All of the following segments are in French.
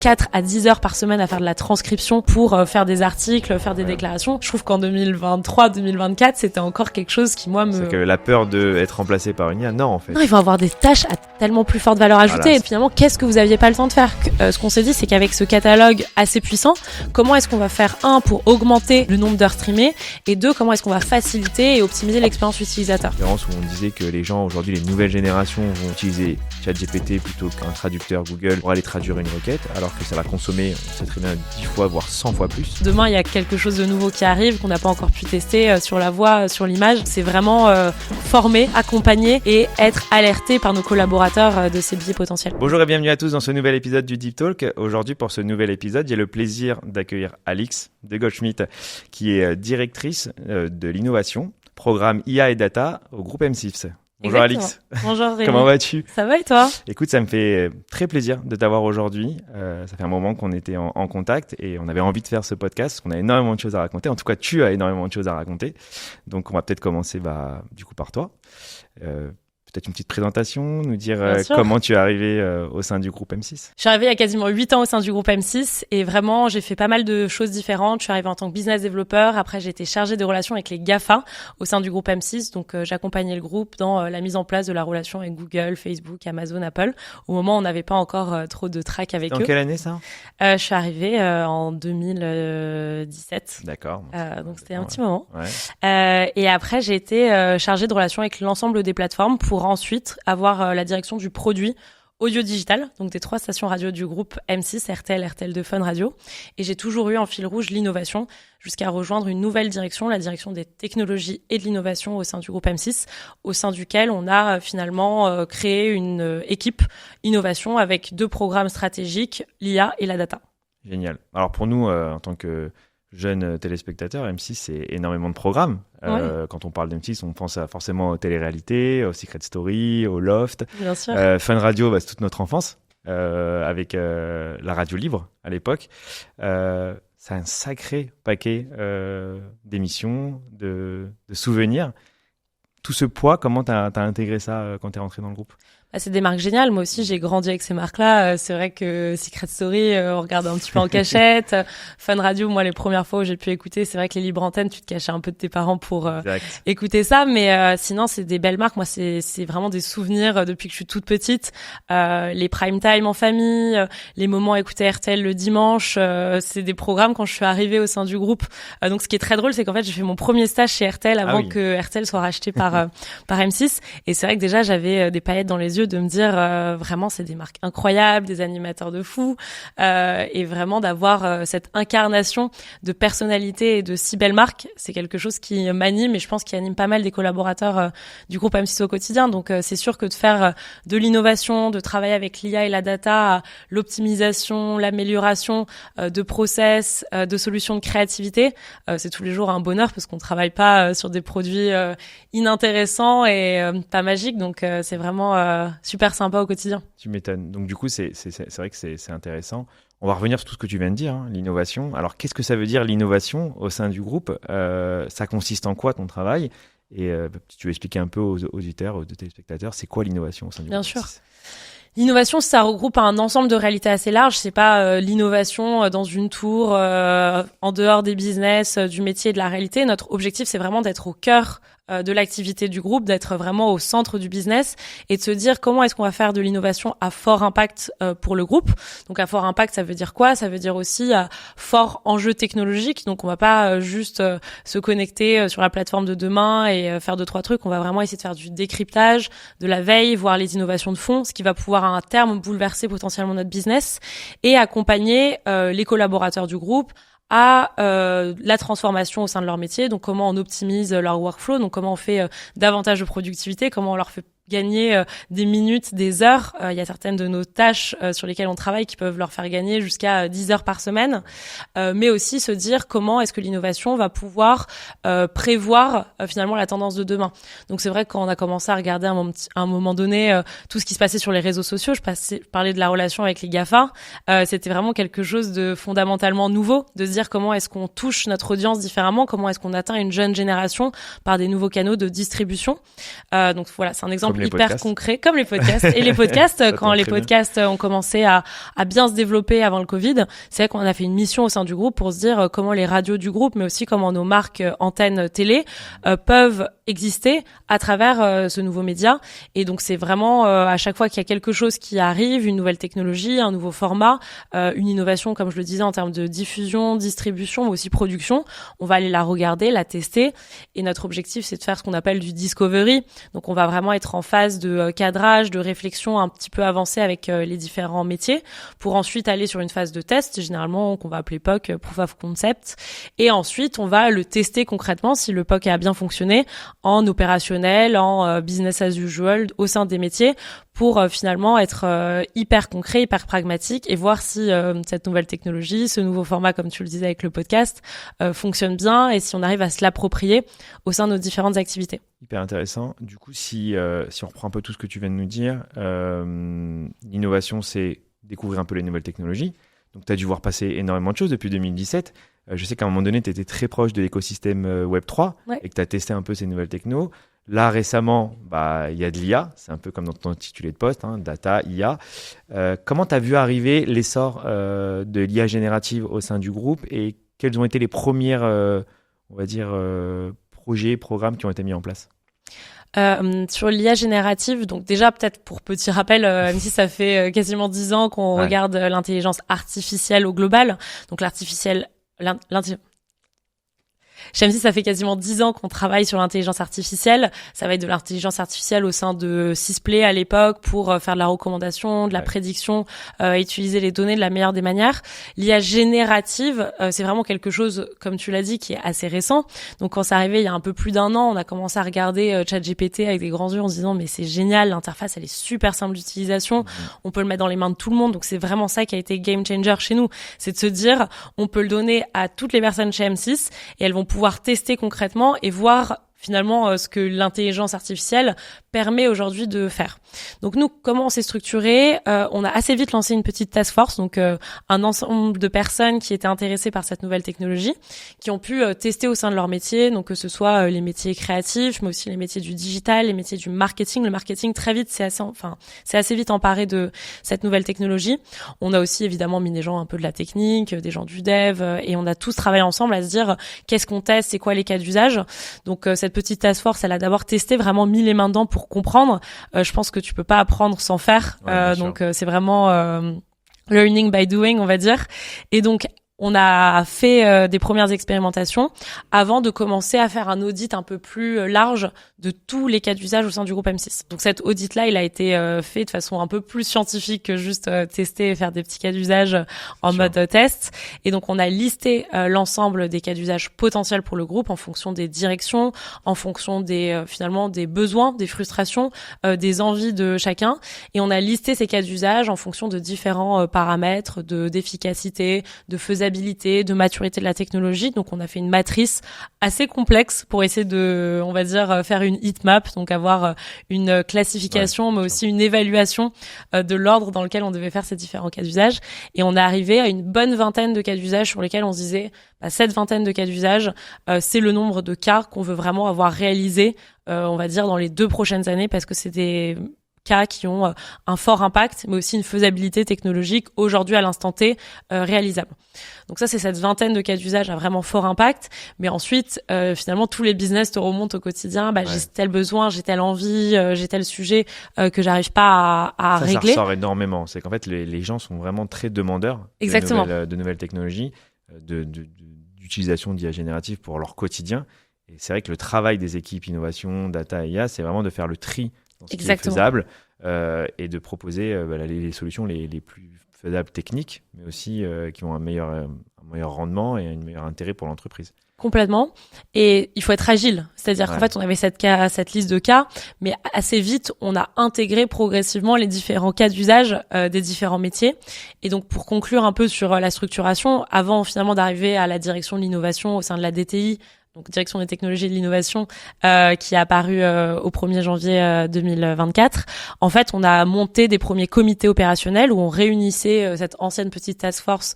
4 à 10 heures par semaine à faire de la transcription pour faire des articles, faire des déclarations. Je trouve qu'en 2023-2024, c'était encore quelque chose qui, moi, C'est que la peur d'être remplacé par une IA, non, en fait. Non, il faut avoir des tâches à tellement plus forte valeur ajoutée. Voilà. Et finalement, qu'est-ce que vous aviez pas le temps de faire ? Ce qu'on s'est dit, c'est qu'avec ce catalogue assez puissant, comment est-ce qu'on va faire, un, pour augmenter le nombre d'heures streamées, et deux, comment est-ce qu'on va faciliter et optimiser l'expérience utilisateur. Où on disait que les gens, aujourd'hui, les nouvelles générations vont utiliser ChatGPT plutôt qu'un traducteur Google pour aller traduire une requête, alors que ça va consommer, on sait très bien, 10 fois, voire 100 fois plus. Demain, il y a quelque chose de nouveau qui arrive, qu'on n'a pas encore pu tester sur la voix, sur l'image. C'est vraiment former, accompagner et être alerté par nos collaborateurs de ces biais potentiels. Bonjour et bienvenue à tous dans ce nouvel épisode du Deep Talk. Aujourd'hui, pour ce nouvel épisode, j'ai le plaisir d'accueillir Alix de Goldschmidt, qui est directrice de l'innovation, programme IA et data au groupe M6. Bonjour Exactement. Alix. Bonjour Rémi. Comment vas-tu ? Ça va et toi ? Écoute, ça me fait très plaisir de t'avoir aujourd'hui. Ça fait un moment qu'on était en contact et on avait envie de faire ce podcast parce qu'on a énormément de choses à raconter. En tout cas, tu as énormément de choses à raconter. Donc, on va peut-être commencer du coup par toi. Peut-être une petite présentation, nous dire comment tu es arrivé au sein du groupe M6. Je suis arrivée il y a quasiment 8 ans au sein du groupe M6 et vraiment j'ai fait pas mal de choses différentes. Je suis arrivée en tant que business développeur, après j'ai été chargée des relations avec les GAFA au sein du groupe M6, donc j'accompagnais le groupe dans la mise en place de la relation avec Google, Facebook, Amazon, Apple, au moment où on n'avait pas encore trop de track avec eux. Dans quelle année ça ? Je suis arrivée en 2017. D'accord. Donc c'était un petit moment. Ouais. Et après j'ai été chargée de relations avec l'ensemble des plateformes pour ensuite avoir la direction du produit audio digital, donc des 3 stations radio du groupe M6, RTL, RTL2, Fun Radio. Et j'ai toujours eu en fil rouge l'innovation jusqu'à rejoindre une nouvelle direction, la direction des technologies et de l'innovation au sein du groupe M6, au sein duquel on a finalement créé une équipe innovation avec 2 programmes stratégiques, l'IA et la data. Génial. Alors pour nous, en tant que jeunes téléspectateurs, M6, c'est énormément de programmes. Ouais. Quand on parle d'M6, on pense forcément aux téléréalités, aux Secret Story, au Loft. Bien sûr. Fun Radio, c'est toute notre enfance, avec la radio libre à l'époque. C'est un sacré paquet d'émissions, de souvenirs. Tout ce poids, comment t'as intégré ça quand t'es rentré dans le groupe ? C'est des marques géniales. Moi aussi, j'ai grandi avec ces marques-là. C'est vrai que Secret Story, on regardait un petit peu en cachette. Fun Radio, moi, les premières fois où j'ai pu écouter, c'est vrai que les libres antennes, tu te cachais un peu de tes parents pour écouter ça. Mais sinon, c'est des belles marques. Moi, c'est vraiment des souvenirs depuis que je suis toute petite. Les prime time en famille, les moments à écouter RTL le dimanche. C'est des programmes quand je suis arrivée au sein du groupe. Donc, ce qui est très drôle, c'est qu'en fait, j'ai fait mon premier stage chez RTL avant que RTL soit racheté par M6. Et c'est vrai que déjà, j'avais des paillettes dans les yeux de me dire vraiment c'est des marques incroyables, des animateurs de fou et vraiment d'avoir cette incarnation de personnalité et de si belles marques, c'est quelque chose qui m'anime et je pense qui anime pas mal des collaborateurs du groupe M6 au quotidien. Donc c'est sûr que de faire de l'innovation, de travailler avec l'IA et la data, l'optimisation, l'amélioration de process, de solutions de créativité, c'est tous les jours un bonheur parce qu'on travaille pas sur des produits inintéressants et pas magiques. Donc c'est vraiment super sympa au quotidien. Tu m'étonnes. Donc du coup, c'est vrai que c'est intéressant. On va revenir sur tout ce que tu viens de dire, l'innovation. Alors, qu'est-ce que ça veut dire l'innovation au sein du groupe ? Ça consiste en quoi ton travail ? Et tu veux expliquer un peu aux auditeurs, aux téléspectateurs, c'est quoi l'innovation au sein du groupe ? Bien sûr. L'innovation, ça regroupe un ensemble de réalités assez larges. C'est pas l'innovation dans une tour, en dehors des business, du métier et de la réalité. Notre objectif, c'est vraiment d'être au cœur de l'activité du groupe, d'être vraiment au centre du business et de se dire comment est-ce qu'on va faire de l'innovation à fort impact pour le groupe. Donc à fort impact, ça veut dire quoi ? Ça veut dire aussi à fort enjeu technologique. Donc on va pas juste se connecter sur la plateforme de demain et faire 2-3 trucs. On va vraiment essayer de faire du décryptage, de la veille, voir les innovations de fond, ce qui va pouvoir à un terme bouleverser potentiellement notre business et accompagner les collaborateurs du groupe à la transformation au sein de leur métier, donc comment on optimise leur workflow, donc comment on fait davantage de productivité, comment on leur fait gagner des minutes, des heures. Il y a certaines de nos tâches sur lesquelles on travaille qui peuvent leur faire gagner jusqu'à 10 heures par semaine, mais aussi se dire comment est-ce que l'innovation va pouvoir prévoir finalement la tendance de demain. Donc c'est vrai que quand on a commencé à regarder à un moment donné tout ce qui se passait sur les réseaux sociaux, je parlais de la relation avec les GAFA, c'était vraiment quelque chose de fondamentalement nouveau, de se dire comment est-ce qu'on touche notre audience différemment, comment est-ce qu'on atteint une jeune génération par des nouveaux canaux de distribution. Donc voilà, c'est un exemple hyper concrets, comme les podcasts. Et les podcasts, quand les podcasts ont commencé à bien se développer avant le Covid, c'est vrai qu'on a fait une mission au sein du groupe pour se dire comment les radios du groupe, mais aussi comment nos marques antennes télé peuvent exister à travers ce nouveau média. Et donc c'est vraiment à chaque fois qu'il y a quelque chose qui arrive, une nouvelle technologie, un nouveau format, une innovation, comme je le disais, en termes de diffusion, distribution, mais aussi production, on va aller la regarder, la tester. Et notre objectif, c'est de faire ce qu'on appelle du discovery. Donc on va vraiment être en phase de cadrage, de réflexion un petit peu avancée avec les différents métiers, pour ensuite aller sur une phase de test, généralement qu'on va appeler POC, Proof of Concept. Et ensuite, on va le tester concrètement si le POC a bien fonctionné en opérationnel, en business as usual au sein des métiers, pour finalement être hyper concret, hyper pragmatique et voir si cette nouvelle technologie, ce nouveau format, comme tu le disais avec le podcast, fonctionne bien et si on arrive à se l'approprier au sein de nos différentes activités. Hyper intéressant. Du coup, si on reprend un peu tout ce que tu viens de nous dire, l'innovation, c'est découvrir un peu les nouvelles technologies. Donc, tu as dû voir passer énormément de choses depuis 2017. Je sais qu'à un moment donné, tu étais très proche de l'écosystème Web3 et que tu as testé un peu ces nouvelles technos. Là, récemment, il y a de l'IA. C'est un peu comme dans ton intitulé de poste, data, IA. Comment tu as vu arriver l'essor de l'IA générative au sein du groupe et quels ont été les premières, projets, programmes qui ont été mis en place? Sur l'IA générative, donc déjà peut-être pour petit rappel, même si ça fait quasiment 10 ans qu'on regarde l'intelligence artificielle au global, donc même si ça fait quasiment 10 ans qu'on travaille sur l'intelligence artificielle, ça va être de l'intelligence artificielle au sein de Sysplay à l'époque pour faire de la recommandation, de la prédiction, utiliser les données de la meilleure des manières. L'IA générative, c'est vraiment quelque chose, comme tu l'as dit, qui est assez récent. Donc quand c'est arrivé il y a un peu plus d'un an, on a commencé à regarder ChatGPT avec des grands yeux en se disant mais c'est génial, l'interface elle est super simple d'utilisation, on peut le mettre dans les mains de tout le monde. Donc c'est vraiment ça qui a été game changer chez nous, c'est de se dire on peut le donner à toutes les personnes chez M6 et elles vont pouvoir tester concrètement et voir finalement ce que l'intelligence artificielle permet aujourd'hui de faire. Donc nous, comment on s'est structuré? On a assez vite lancé une petite task force, donc un ensemble de personnes qui étaient intéressées par cette nouvelle technologie, qui ont pu tester au sein de leur métier, donc que ce soit les métiers créatifs, mais aussi les métiers du digital, les métiers du marketing. Le marketing très vite, c'est assez vite emparé de cette nouvelle technologie. On a aussi évidemment mis des gens un peu de la technique, des gens du dev, et on a tous travaillé ensemble à se dire qu'est-ce qu'on teste, c'est quoi les cas d'usage. Donc cette petite task force, elle a d'abord testé, vraiment mis les mains dedans pour comprendre. Je pense que tu peux pas apprendre sans faire. Donc c'est vraiment learning by doing, on va dire. Et donc on a fait des premières expérimentations avant de commencer à faire un audit un peu plus large de tous les cas d'usage au sein du groupe M6. Donc cet audit-là, il a été fait de façon un peu plus scientifique que juste tester et faire des petits cas d'usage en mode test. Et donc on a listé l'ensemble des cas d'usage potentiels pour le groupe en fonction des directions, en fonction des finalement des besoins, des frustrations, des envies de chacun. Et on a listé ces cas d'usage en fonction de différents paramètres d'efficacité, de faisabilité, de maturité de la technologie. Donc on a fait une matrice assez complexe pour essayer de, on va dire, faire une heat map, donc avoir une classification, mais aussi une évaluation de l'ordre dans lequel on devait faire ces différents cas d'usage. Et on est arrivé à une bonne vingtaine de cas d'usage sur lesquels on se disait, cette vingtaine de cas d'usage, c'est le nombre de cas qu'on veut vraiment avoir réalisé, on va dire, dans les 2 prochaines années, parce que c'est des cas qui ont un fort impact, mais aussi une faisabilité technologique aujourd'hui à l'instant T réalisable. Donc ça, c'est cette vingtaine de cas d'usage à vraiment fort impact. Mais ensuite, finalement, tous les business te remontent au quotidien. J'ai tel besoin, j'ai telle envie, j'ai tel sujet que j'arrive pas à régler. Ça ressort énormément. C'est qu'en fait, les gens sont vraiment très demandeurs de nouvelles technologies, d'utilisation d'IA générative pour leur quotidien. Et c'est vrai que le travail des équipes innovation, data et IA, c'est vraiment de faire le tri dans ce qui est faisable et de proposer les solutions les plus faisables techniques, mais aussi qui ont un meilleur rendement et un meilleur intérêt pour l'entreprise. Complètement. Et il faut être agile. C'est-à-dire qu'en fait, on avait cette liste de cas, mais assez vite, on a intégré progressivement les différents cas d'usage des différents métiers. Et donc, pour conclure un peu sur la structuration, avant finalement d'arriver à la direction de l'innovation au sein de la DTI, donc direction des technologies et de l'innovation, qui est apparu au 1er janvier 2024. En fait, on a monté des premiers comités opérationnels où on réunissait cette ancienne petite task force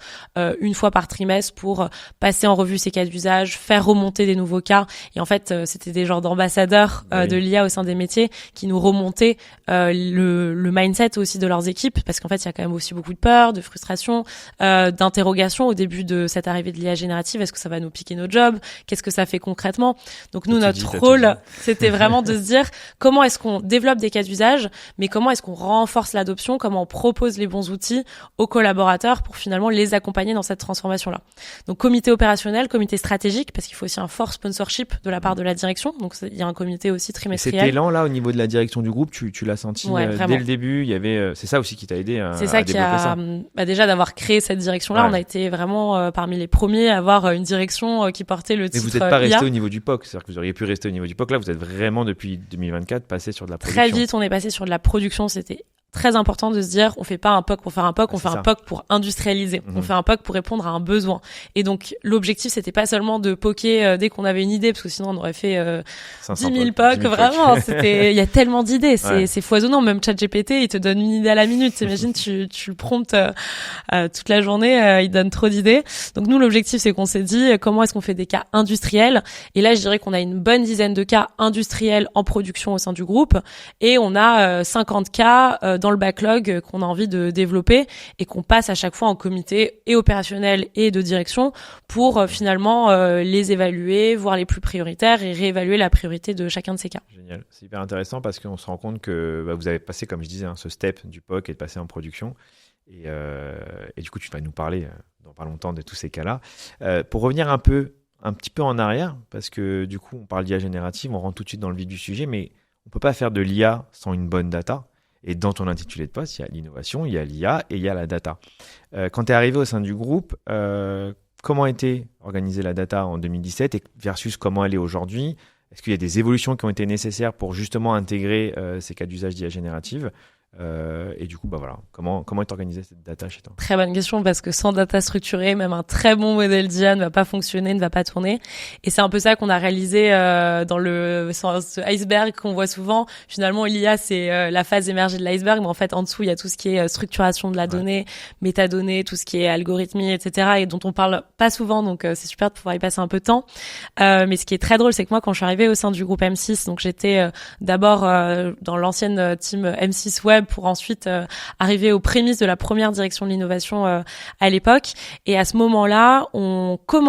une fois par trimestre pour passer en revue ces cas d'usage, faire remonter des nouveaux cas. Et en fait, c'était des genres d'ambassadeurs de l'IA au sein des métiers qui nous remontaient le mindset aussi de leurs équipes, parce qu'en fait, il y a quand même aussi beaucoup de peur, de frustration, d'interrogation au début de cette arrivée de l'IA générative. Est-ce que ça va nous piquer nos jobs? Qu'est-ce que ça fait concrètement? Donc nous, notre rôle, c'était vraiment de se dire comment est-ce qu'on développe des cas d'usage, mais comment est-ce qu'on renforce l'adoption, comment on propose les bons outils aux collaborateurs pour finalement les accompagner dans cette transformation-là. Donc comité opérationnel, comité stratégique, parce qu'il faut aussi un fort sponsorship de la part de la direction. Donc il y a un comité aussi trimestriel. Cet élan là au niveau de la direction du groupe, tu l'as senti dès le début. Il y avait, c'est ça aussi qui t'a aidé à développer ça. Déjà d'avoir créé cette direction-là, on a été vraiment parmi les premiers à avoir une direction qui portait le titre. Mais vous n'êtes pas resté au niveau du POC, c'est-à-dire que vous auriez pu rester au niveau du POC. Là, vous êtes vraiment depuis 2024 passé sur de la production. Très vite, on est passé sur de la production. C'était très important de se dire, on fait pas un POC pour faire un POC, on fait un POC pour industrialiser. On fait un POC pour répondre à un besoin. Et donc, l'objectif, c'était pas seulement de poker dès qu'on avait une idée, parce que sinon, on aurait fait 10 000 POC, vraiment. Il y a tellement d'idées. C'est foisonnant. Même ChatGPT, il te donne une idée à la minute. T'imagines, tu le promptes toute la journée, il donne trop d'idées. Donc, nous, l'objectif, c'est qu'on s'est dit, comment est-ce qu'on fait des cas industriels? Et là, je dirais qu'on a une bonne dizaine de cas industriels en production au sein du groupe. Et on a 50 cas dans le backlog qu'on a envie de développer et qu'on passe à chaque fois en comité et opérationnel et de direction pour finalement les évaluer, voir les plus prioritaires et réévaluer la priorité de chacun de ces cas. Génial, c'est hyper intéressant parce qu'on se rend compte que vous avez passé, comme je disais, ce step du POC et de passer en production. Et du coup, tu vas nous parler dans pas longtemps de tous ces cas-là. Pour revenir un petit peu en arrière, parce que du coup, on parle d'IA générative, on rentre tout de suite dans le vif du sujet, mais on ne peut pas faire de l'IA sans une bonne data. Et dans ton intitulé de poste, il y a l'innovation, il y a l'IA et il y a la data. Quand tu es arrivé au sein du groupe, comment était organisée la data en 2017 et versus comment elle est aujourd'hui? Est-ce qu'il y a des évolutions qui ont été nécessaires pour justement intégrer ces cas d'usage d'IA générative? Et du coup, comment est organisée cette data chez toi? Très bonne question, parce que sans data structurée, même un très bon modèle d'IA ne va pas fonctionner, ne va pas tourner. Et c'est un peu ça qu'on a réalisé dans ce iceberg qu'on voit souvent. Finalement, l'IA, c'est la phase émergée de l'iceberg, mais en fait, en dessous, il y a tout ce qui est structuration de la donnée, métadonnées, tout ce qui est algorithmie, etc., et dont on parle pas souvent, donc c'est super de pouvoir y passer un peu de temps. Mais ce qui est très drôle, c'est que moi, quand je suis arrivée au sein du groupe M6, donc j'étais d'abord dans l'ancienne team M6 Web, pour ensuite arriver aux prémices de la première direction de l'innovation à l'époque. Et à ce moment-là,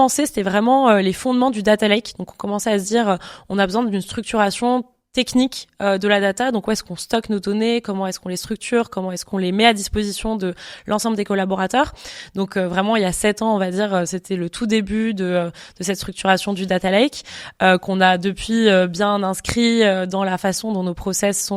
c'était vraiment les fondements du data lake. Donc on commençait à se dire, on a besoin d'une structuration technique de la data. Donc où est-ce qu'on stocke nos données, comment est-ce qu'on les structure, comment est-ce qu'on les met à disposition de l'ensemble des collaborateurs. Donc vraiment il y a 7 ans, on va dire, c'était le tout début de cette structuration du data lake qu'on a depuis bien inscrit dans la façon dont nos process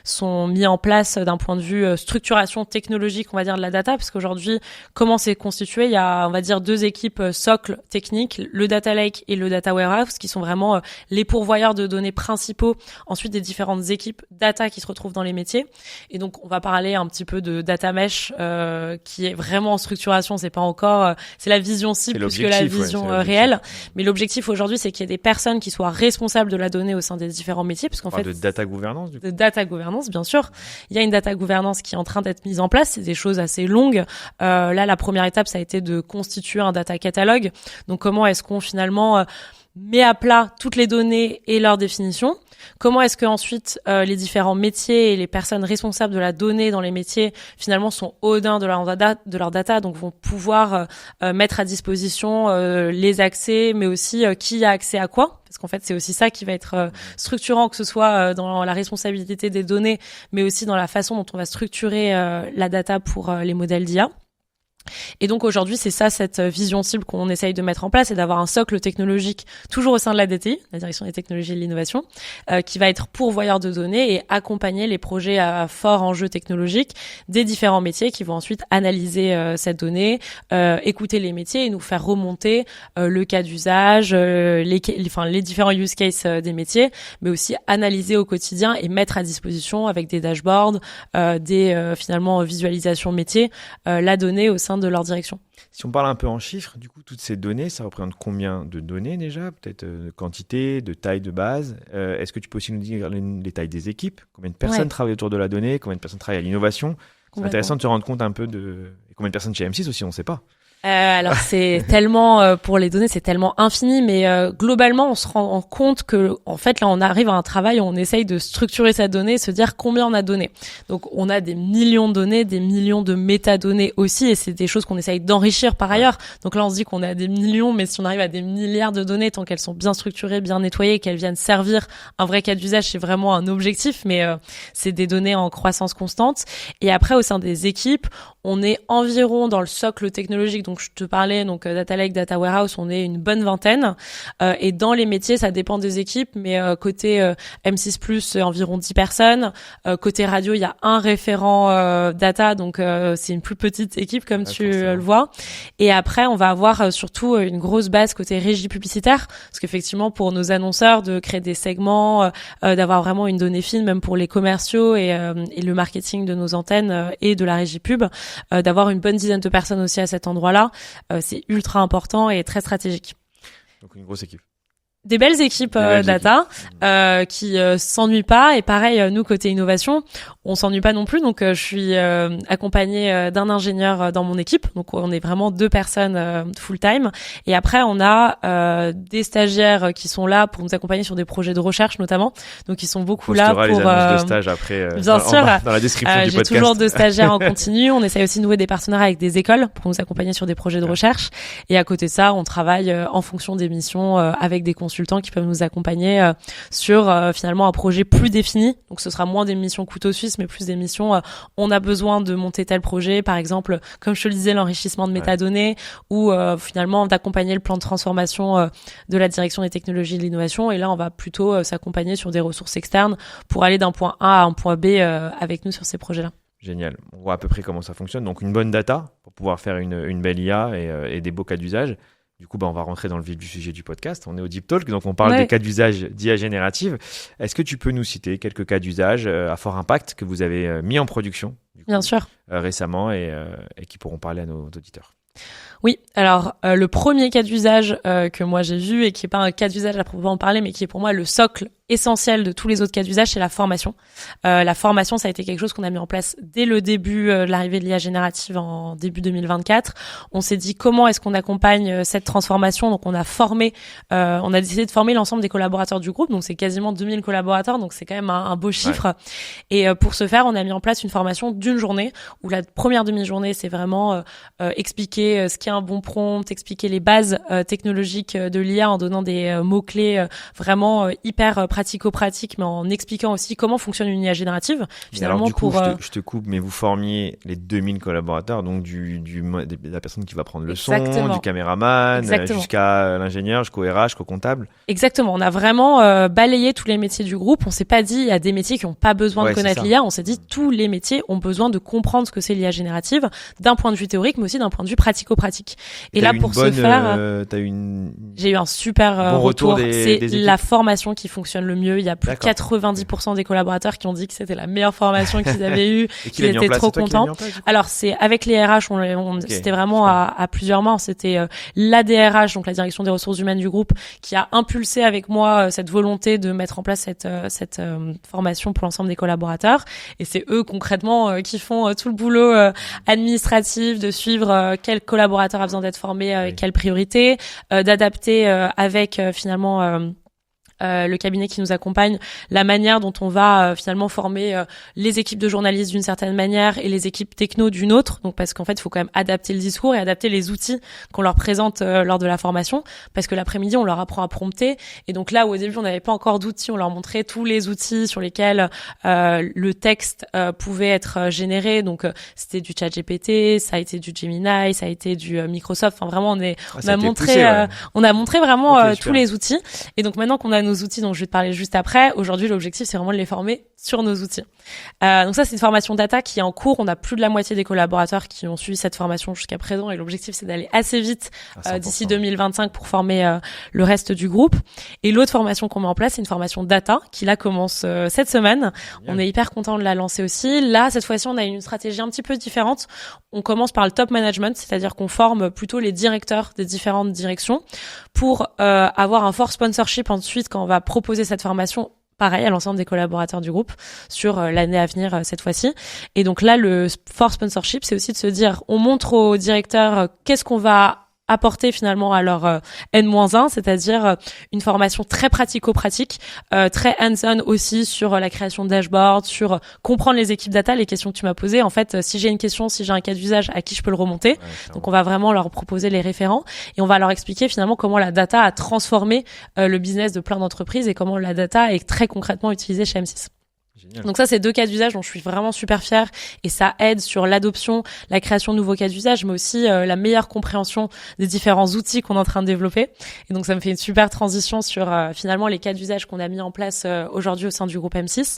sont mis en place d'un point de vue structuration technologique, on va dire, de la data, parce qu'aujourd'hui, comment c'est constitué? Il y a, on va dire, 2 équipes socles techniques, le data lake et le data warehouse, qui sont vraiment les pourvoyeurs de données principaux. Ensuite, des différentes équipes data qui se retrouvent dans les métiers. Et donc, on va parler un petit peu de data mesh, qui est vraiment en structuration. C'est pas encore, c'est la vision cible plus que la vision réelle. Mais l'objectif aujourd'hui, c'est qu'il y ait des personnes qui soient responsables de la donnée au sein des différents métiers, parce qu'en fait, de data gouvernance, du coup. De data gouvernance, bien sûr. Il y a une data gouvernance qui est en train d'être mise en place. C'est des choses assez longues. Là, la première étape, ça a été de constituer un data catalogue. Donc, comment est-ce qu'on finalement met à plat toutes les données et leurs définitions? Comment est-ce que ensuite les différents métiers et les personnes responsables de la donnée dans les métiers finalement sont au-delà de leur data, donc vont pouvoir mettre à disposition les accès, mais aussi qui a accès à quoi? Parce qu'en fait, c'est aussi ça qui va être structurant, que ce soit dans la responsabilité des données, mais aussi dans la façon dont on va structurer la data pour les modèles d'IA. Et donc aujourd'hui, c'est ça, cette vision cible qu'on essaye de mettre en place, c'est d'avoir un socle technologique toujours au sein de la DTI, la direction des technologies et de l'innovation, qui va être pourvoyeur de données et accompagner les projets à fort enjeu technologique des différents métiers qui vont ensuite analyser cette donnée, écouter les métiers et nous faire remonter le cas d'usage, les différents use cases des métiers, mais aussi analyser au quotidien et mettre à disposition avec des dashboards, des finalement visualisations métiers, la donnée au sein sein de leur direction. Si on parle un peu en chiffres, du coup, toutes ces données, ça représente combien de données déjà? Peut-être de quantité, de taille de base. Est-ce que tu peux aussi nous dire les tailles des équipes? Combien de personnes travaillent autour de la donnée? Combien de personnes travaillent à l'innovation? C'est intéressant de se rendre compte un peu de... Et combien de personnes chez M6 aussi, on ne sait pas. Alors c'est tellement pour les données, c'est tellement infini, mais globalement on se rend compte que en fait là on arrive à un travail où on essaye de structurer sa donnée, se dire combien on a de données. Donc on a des millions de données, des millions de métadonnées aussi, et c'est des choses qu'on essaye d'enrichir par ailleurs. Donc là on se dit qu'on a des millions, mais si on arrive à des milliards de données, tant qu'elles sont bien structurées, bien nettoyées, qu'elles viennent servir un vrai cas d'usage, c'est vraiment un objectif, mais c'est des données en croissance constante. Et après au sein des équipes, on est environ dans le socle technologique, donc je te parlais, donc Data Lake, Data Warehouse, on est une bonne vingtaine. Et dans les métiers, ça dépend des équipes, mais côté M6+, environ 10 personnes. Côté radio, il y a un référent data, donc c'est une plus petite équipe, comme tu le vois. Et après, on va avoir surtout une grosse base côté régie publicitaire, parce qu'effectivement, pour nos annonceurs, de créer des segments, d'avoir vraiment une donnée fine, même pour les commerciaux et le marketing de nos antennes et de la régie pub, d'avoir une bonne dizaine de personnes aussi à cet endroit-là, c'est ultra important et très stratégique. Donc une grosse équipe. Des belles équipes data qui s'ennuient pas, et pareil nous côté innovation on s'ennuie pas non plus, donc je suis accompagnée d'un ingénieur dans mon équipe, donc on est vraiment 2 personnes full time, et après on a des stagiaires qui sont là pour nous accompagner sur des projets de recherche notamment, donc ils sont beaucoup là pour les annonces de stage après bien sûr dans la description du podcast. J'ai toujours 2 stagiaires en continu, on essaie aussi de nouer des partenariats avec des écoles pour nous accompagner sur des projets de recherche, et à côté de ça on travaille en fonction des missions avec des consultants qui peuvent nous accompagner sur finalement un projet plus défini. Donc ce sera moins des missions couteau suisse, mais plus des missions on a besoin de monter tel projet, par exemple comme je te le disais, l'enrichissement de métadonnées, ou finalement d'accompagner le plan de transformation de la direction des technologies et de l'innovation, et là on va plutôt s'accompagner sur des ressources externes pour aller d'un point A à un point B avec nous sur ces projets-là. Génial. On voit à peu près comment ça fonctionne. Donc une bonne data pour pouvoir faire une belle IA et des beaux cas d'usage. Du coup, on va rentrer dans le vif du sujet du podcast. On est au Deep Talk, donc on parle des cas d'usage d'IA générative. Est-ce que tu peux nous citer quelques cas d'usage à fort impact que vous avez mis en production Bien sûr. Récemment et qui pourront parler à nos auditeurs? Oui, alors le premier cas d'usage que moi j'ai vu, et qui est pas un cas d'usage à proprement parler, mais qui est pour moi le socle essentiel de tous les autres cas d'usage, c'est la formation. La formation, ça a été quelque chose qu'on a mis en place dès le début de l'arrivée de l'IA générative en début 2024. On s'est dit comment est-ce qu'on accompagne cette transformation. Donc on a décidé de former l'ensemble des collaborateurs du groupe. Donc c'est quasiment 2000 collaborateurs, donc c'est quand même un beau chiffre. Ouais. Et pour ce faire, on a mis en place une formation d'une journée, où la première demi-journée, c'est vraiment expliquer ce qu'est un bon prompt, expliquer les bases technologiques de l'IA en donnant des mots-clés vraiment hyper pratico-pratique, mais en expliquant aussi comment fonctionne une IA générative. Finalement, alors, du coup, je te coupe, mais vous formiez les 2000 collaborateurs, donc de la personne qui va prendre le son, du caméraman, jusqu'à l'ingénieur, jusqu'au RH, jusqu'au comptable. Exactement. On a vraiment balayé tous les métiers du groupe. On s'est pas dit, il y a des métiers qui n'ont pas besoin de connaître l'IA. On s'est dit, tous les métiers ont besoin de comprendre ce que c'est l'IA générative, d'un point de vue théorique, mais aussi d'un point de vue pratico-pratique. Et là, pour ce faire, j'ai eu un super bon retour. C'est la formation qui fonctionne le mieux. Il y a plus de 90% des collaborateurs qui ont dit que c'était la meilleure formation qu'ils avaient eue, qu'ils étaient trop contents. Alors c'est avec les RH, c'était vraiment à plusieurs mains. C'était l'ADRH, donc la direction des ressources humaines du groupe, qui a impulsé avec moi cette volonté de mettre en place cette formation pour l'ensemble des collaborateurs. Et c'est eux concrètement qui font tout le boulot administratif, de suivre quel collaborateur a besoin d'être formé, avec quelle priorité, d'adapter avec finalement le cabinet qui nous accompagne, la manière dont on va finalement former les équipes de journalistes d'une certaine manière et les équipes techno d'une autre. Donc parce qu'en fait, il faut quand même adapter le discours et adapter les outils qu'on leur présente lors de la formation, parce que l'après-midi, on leur apprend à prompter. Et donc là où au début, on n'avait pas encore d'outils, on leur montrait tous les outils sur lesquels le texte pouvait être généré. Donc c'était du ChatGPT, ça a été du Gemini, ça a été du Microsoft. Enfin vraiment, on a montré vraiment tous les outils. Et donc maintenant qu'on a nos outils dont je vais te parler juste après. Aujourd'hui, l'objectif, c'est vraiment de les former sur nos outils. Donc ça, c'est une formation data qui est en cours. On a plus de la moitié des collaborateurs qui ont suivi cette formation jusqu'à présent et l'objectif, c'est d'aller assez vite d'ici 2025 pour former le reste du groupe. Et l'autre formation qu'on met en place, c'est une formation data qui là commence cette semaine. On est hyper content de la lancer aussi. Là, cette fois-ci, on a une stratégie un petit peu différente. On commence par le top management, c'est-à-dire qu'on forme plutôt les directeurs des différentes directions pour avoir un fort sponsorship ensuite quand on va proposer cette formation. Pareil à l'ensemble des collaborateurs du groupe sur l'année à venir cette fois-ci. Et donc là, le fort sponsorship, c'est aussi de se dire, on montre aux directeurs qu'est-ce qu'on va apporter finalement à leur N-1, c'est-à-dire une formation très pratico-pratique, très hands-on aussi sur la création de dashboards, sur comprendre les équipes data, les questions que tu m'as posées. En fait, si j'ai une question, si j'ai un cas d'usage, à qui je peux le remonter. Donc on va vraiment leur proposer les référents et on va leur expliquer finalement comment la data a transformé le business de plein d'entreprises et comment la data est très concrètement utilisée chez M6. Génial. Donc ça, c'est 2 cas d'usage dont je suis vraiment super fière et ça aide sur l'adoption, la création de nouveaux cas d'usage, mais aussi la meilleure compréhension des différents outils qu'on est en train de développer. Et donc ça me fait une super transition sur finalement les cas d'usage qu'on a mis en place aujourd'hui au sein du groupe M6.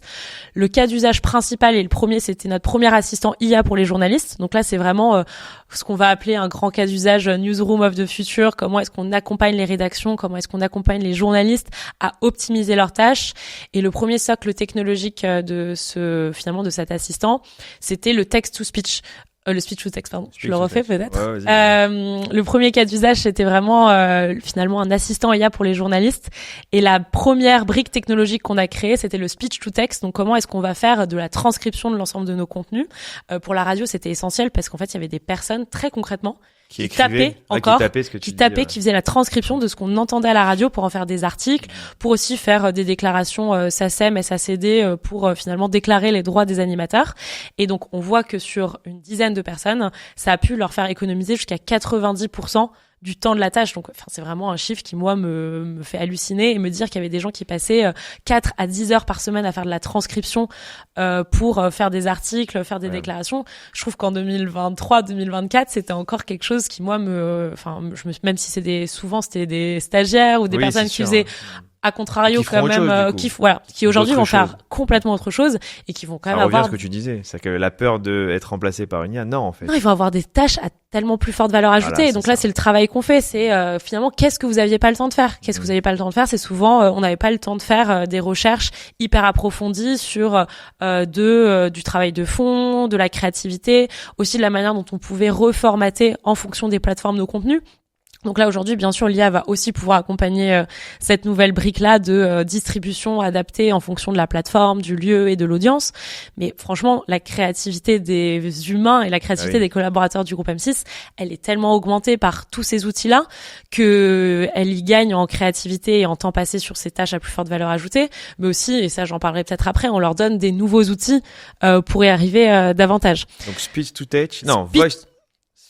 Le cas d'usage principal et le premier, c'était notre premier assistant IA pour les journalistes. Donc là, c'est vraiment ce qu'on va appeler un grand cas d'usage Newsroom of the Future. Comment est-ce qu'on accompagne les rédactions, comment est-ce qu'on accompagne les journalistes à optimiser leurs tâches. Et le premier socle technologique de cet assistant, c'était le text-to-speech. Le speech to text, pardon. Je le refais peut-être. Ouais, le premier cas d'usage, c'était vraiment finalement un assistant IA pour les journalistes. Et la première brique technologique qu'on a créée, c'était le speech to text. Donc comment est-ce qu'on va faire de la transcription de l'ensemble de nos contenus. Pour la radio, c'était essentiel parce qu'en fait, il y avait des personnes très concrètement qui tapaient, qui faisaient la transcription de ce qu'on entendait à la radio pour en faire des articles, pour aussi faire des déclarations SACEM, SACD pour finalement déclarer les droits des animateurs. Et donc, on voit que sur une dizaine de personnes, ça a pu leur faire économiser jusqu'à 90% du temps de la tâche. Donc, enfin, c'est vraiment un chiffre qui, moi, me fait halluciner et me dire qu'il y avait des gens qui passaient 4 à 10 heures par semaine à faire de la transcription pour faire des articles, faire des déclarations. Je trouve qu'en 2023, 2024, c'était encore quelque chose qui, moi, même si souvent c'était des stagiaires ou des personnes qui faisaient à contrario quand même qui aujourd'hui vont faire complètement autre chose et qui vont quand même avoir ce que tu disais, c'est que la peur de être remplacé par une IA, non, en fait. Non, ils vont avoir des tâches à tellement plus forte valeur ajoutée. Voilà, donc là, c'est le travail qu'on fait, c'est finalement qu'est-ce que vous aviez pas le temps de faire. Qu'est-ce que vous aviez pas le temps de faire, c'est souvent on n'avait pas le temps de faire des recherches hyper approfondies sur du travail de fond, de la créativité, aussi de la manière dont on pouvait reformater en fonction des plateformes nos contenus. Donc là, aujourd'hui, bien sûr, l'IA va aussi pouvoir accompagner cette nouvelle brique-là de distribution adaptée en fonction de la plateforme, du lieu et de l'audience. Mais franchement, la créativité des humains et la créativité des collaborateurs du groupe M6, elle est tellement augmentée par tous ces outils-là que elle y gagne en créativité et en temps passé sur ces tâches à plus forte valeur ajoutée. Mais aussi, et ça, j'en parlerai peut-être après, on leur donne des nouveaux outils pour y arriver davantage. Donc, speech to text, voice...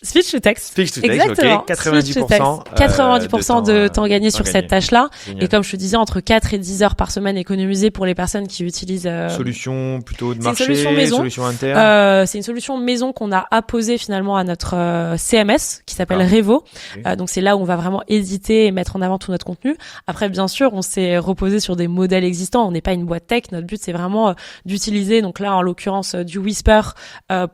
Speech to text. Exactement. Okay. 90% de temps gagné sur cette tâche-là. Génial. Et comme je te disais, entre 4 et 10 heures par semaine économisées pour les personnes qui utilisent... Solution plutôt de marché, solution interne. C'est une solution maison qu'on a apposée finalement à notre CMS qui s'appelle Revo. Okay. Donc c'est là où on va vraiment éditer et mettre en avant tout notre contenu. Après, bien sûr, on s'est reposé sur des modèles existants. On n'est pas une boîte tech. Notre but, c'est vraiment d'utiliser, donc là, en l'occurrence, du Whisper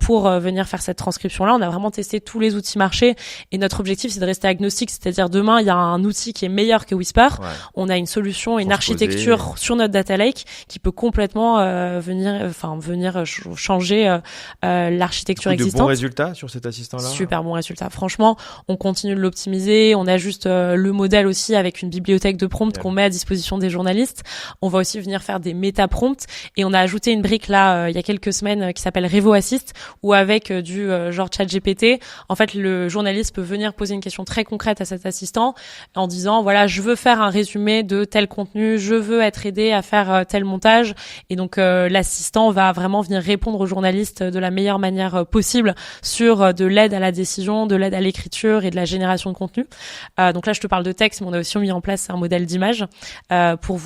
pour venir faire cette transcription-là. On a vraiment testé tous les outils marché et notre objectif c'est de rester agnostique, c'est-à-dire demain il y a un outil qui est meilleur que Whisper, on a une solution, une architecture sur notre data lake qui peut complètement venir changer l'architecture existante. De bons résultats sur cet assistant-là? Super bons résultats. Franchement, on continue de l'optimiser, on ajuste le modèle aussi avec une bibliothèque de prompts qu'on met à disposition des journalistes. On va aussi venir faire des méta-prompts et on a ajouté une brique là il y a quelques semaines qui s'appelle Revo Assist où avec du genre ChatGPT, en fait, le journaliste peut venir poser une question très concrète à cet assistant en disant, voilà, je veux faire un résumé de tel contenu, je veux être aidé à faire tel montage. Et donc, l'assistant va vraiment venir répondre au journaliste de la meilleure manière possible sur de l'aide à la décision, de l'aide à l'écriture et de la génération de contenu. Donc là, je te parle de texte, mais on a aussi mis en place un modèle d'image pour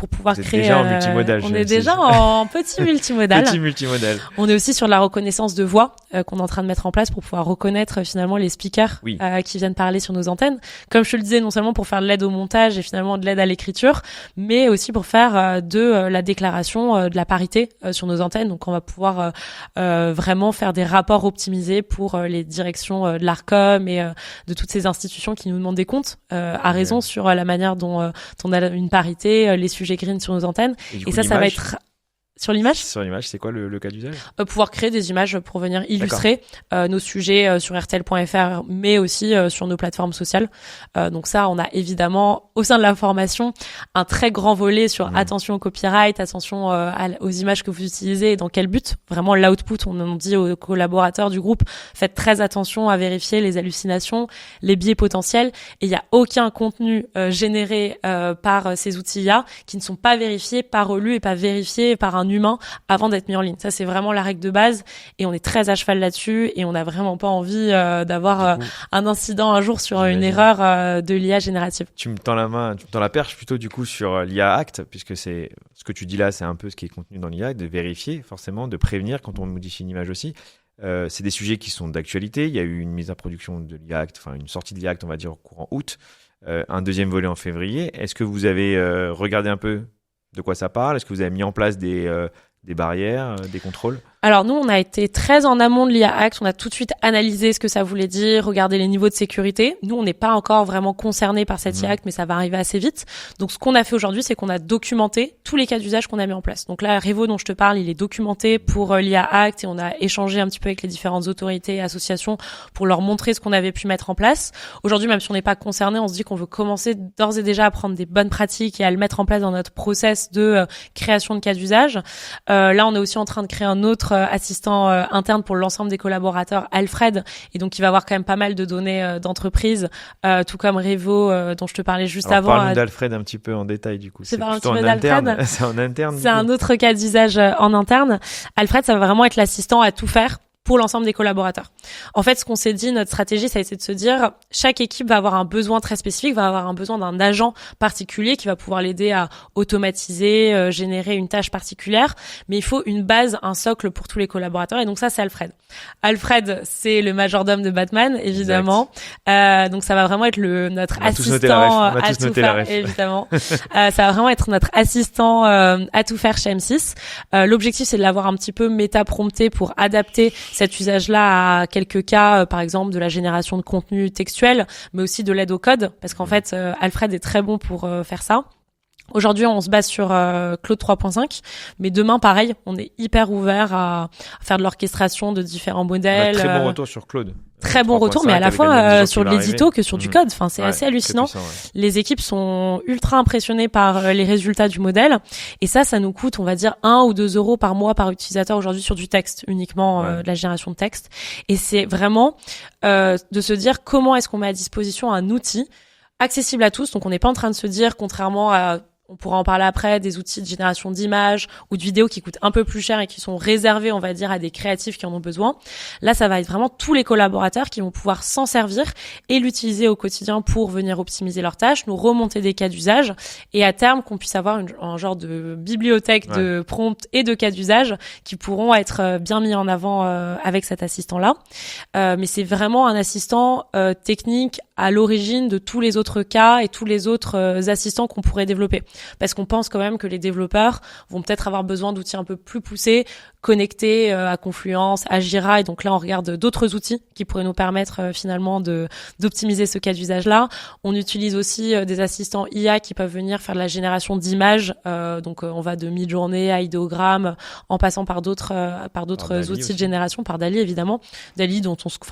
pouvoir créer... Déjà en multimodal. On est déjà en petit multimodal. Petit multimodal. On est aussi sur la reconnaissance de voix qu'on est en train de mettre en place pour pouvoir reconnaître connaître finalement les speakers Oui. qui viennent parler sur nos antennes. Comme je te le disais, non seulement pour faire de l'aide au montage et finalement de l'aide à l'écriture, mais aussi pour faire de la déclaration de la parité sur nos antennes. Donc on va pouvoir vraiment faire des rapports optimisés pour les directions de l'Arcom et de toutes ces institutions qui nous demandent des comptes à raison sur la manière dont on a une parité, les sujets green sur nos antennes. Et ça va être sur l'image. Sur l'image, c'est quoi le cas d'usage? Pouvoir créer des images pour venir illustrer nos sujets sur RTL.fr, mais aussi sur nos plateformes sociales. Donc ça, on a évidemment, au sein de la formation, un très grand volet sur attention au copyright, attention aux images que vous utilisez et dans quel but. Vraiment, l'output, on dit aux collaborateurs du groupe, faites très attention à vérifier les hallucinations, les biais potentiels. Et il n'y a aucun contenu généré par ces outils IA qui ne sont pas vérifiés, pas relus et pas vérifiés par un humain avant d'être mis en ligne. Ça, c'est vraiment la règle de base et on est très à cheval là-dessus et on n'a vraiment pas envie d'avoir un incident un jour sur une erreur de l'IA générative. Tu me tends la perche plutôt du coup sur l'IA Act, puisque c'est ce que tu dis là, c'est un peu ce qui est contenu dans l'IA, de vérifier forcément, de prévenir quand on modifie une image aussi. C'est des sujets qui sont d'actualité. Il y a eu une mise à production de l'IA Act, enfin une sortie de l'IA Act, on va dire, courant août, un deuxième volet en février. Est-ce que vous avez regardé un peu de quoi ça parle? Est-ce que vous avez mis en place des barrières, des contrôles? Alors nous, on a été très en amont de l'IA Act. On a tout de suite analysé ce que ça voulait dire, regardé les niveaux de sécurité. Nous, on n'est pas encore vraiment concernés par cette IA Act, mais ça va arriver assez vite. Donc ce qu'on a fait aujourd'hui, c'est qu'on a documenté tous les cas d'usage qu'on a mis en place. Donc là, Revo dont je te parle, il est documenté pour l'IA Act et on a échangé un petit peu avec les différentes autorités et associations pour leur montrer ce qu'on avait pu mettre en place. Aujourd'hui, même si on n'est pas concerné, on se dit qu'on veut commencer d'ores et déjà à prendre des bonnes pratiques et à le mettre en place dans notre process de création de cas d'usage. Là, on est aussi en train de créer un autre assistant interne pour l'ensemble des collaborateurs, Alfred, et donc il va avoir quand même pas mal de données d'entreprise, tout comme Revo dont je te parlais juste avant. Parle-nous d'Alfred un petit peu en détail du coup. C'est plutôt en interne. C'est en interne. C'est un autre cas d'usage en interne. Alfred, ça va vraiment être l'assistant à tout faire pour l'ensemble des collaborateurs. En fait, ce qu'on s'est dit, notre stratégie, ça a été de se dire, chaque équipe va avoir un besoin très spécifique, va avoir un besoin d'un agent particulier qui va pouvoir l'aider à automatiser, générer une tâche particulière, mais il faut une base, un socle pour tous les collaborateurs, et donc ça, c'est Alfred. Alfred, c'est le majordome de Batman, évidemment. Donc ça va vraiment être notre assistant à tout faire, évidemment. Ça va vraiment être notre assistant à tout faire chez M6. L'objectif, c'est de l'avoir un petit peu méta-prompté pour adapter cet usage-là à quelques cas, par exemple de la génération de contenu textuel, mais aussi de l'aide au code, parce qu'en fait, Alfred est très bon pour faire ça. Aujourd'hui, on se base sur Claude 3.5, mais demain, pareil, on est hyper ouvert à faire de l'orchestration de différents modèles. On a très bon retour sur Claude. Très bon retour, mais à la fois sur de l'édito que sur du code. Enfin, c'est assez hallucinant. Puissant, Les équipes sont ultra impressionnées par les résultats du modèle. Et ça nous coûte, on va dire, 1 ou 2 euros par mois par utilisateur aujourd'hui sur du texte, uniquement de la génération de texte. Et c'est vraiment de se dire comment est-ce qu'on met à disposition un outil accessible à tous. Donc, on n'est pas en train de se dire, contrairement à on pourra en parler après, des outils de génération d'images ou de vidéos qui coûtent un peu plus cher et qui sont réservés, on va dire, à des créatifs qui en ont besoin. Là, ça va être vraiment tous les collaborateurs qui vont pouvoir s'en servir et l'utiliser au quotidien pour venir optimiser leurs tâches, nous remonter des cas d'usage et à terme qu'on puisse avoir un genre de bibliothèque de prompts et de cas d'usage qui pourront être bien mis en avant avec cet assistant-là. Mais c'est vraiment un assistant technique à l'origine de tous les autres cas et tous les autres assistants qu'on pourrait développer. Parce qu'on pense quand même que les développeurs vont peut-être avoir besoin d'outils un peu plus poussés, connectés à Confluence, à Jira, et donc là on regarde d'autres outils qui pourraient nous permettre finalement d'optimiser ce cas d'usage-là. On utilise aussi des assistants IA qui peuvent venir faire de la génération d'images, donc on va de Midjourney à idéogramme, en passant par d'autres outils aussi. de génération, par DALL-E évidemment, DALL-E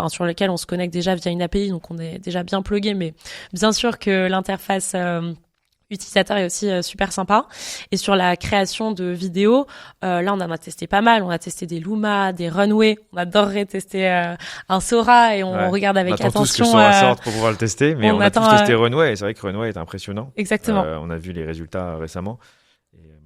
sur lequel on se connecte déjà via une API, donc on est déjà bien plugué, mais bien sûr que l'interface utilisateur est aussi super sympa. Et sur la création de vidéos, là on en a testé pas mal. On a testé des Luma, des Runway. On adorerait tester un Sora et on regarde avec attention. On attend tous que Sora sorte pour pouvoir le tester, mais on a tous testé Runway. Et c'est vrai que Runway est impressionnant. Exactement. On a vu les résultats récemment.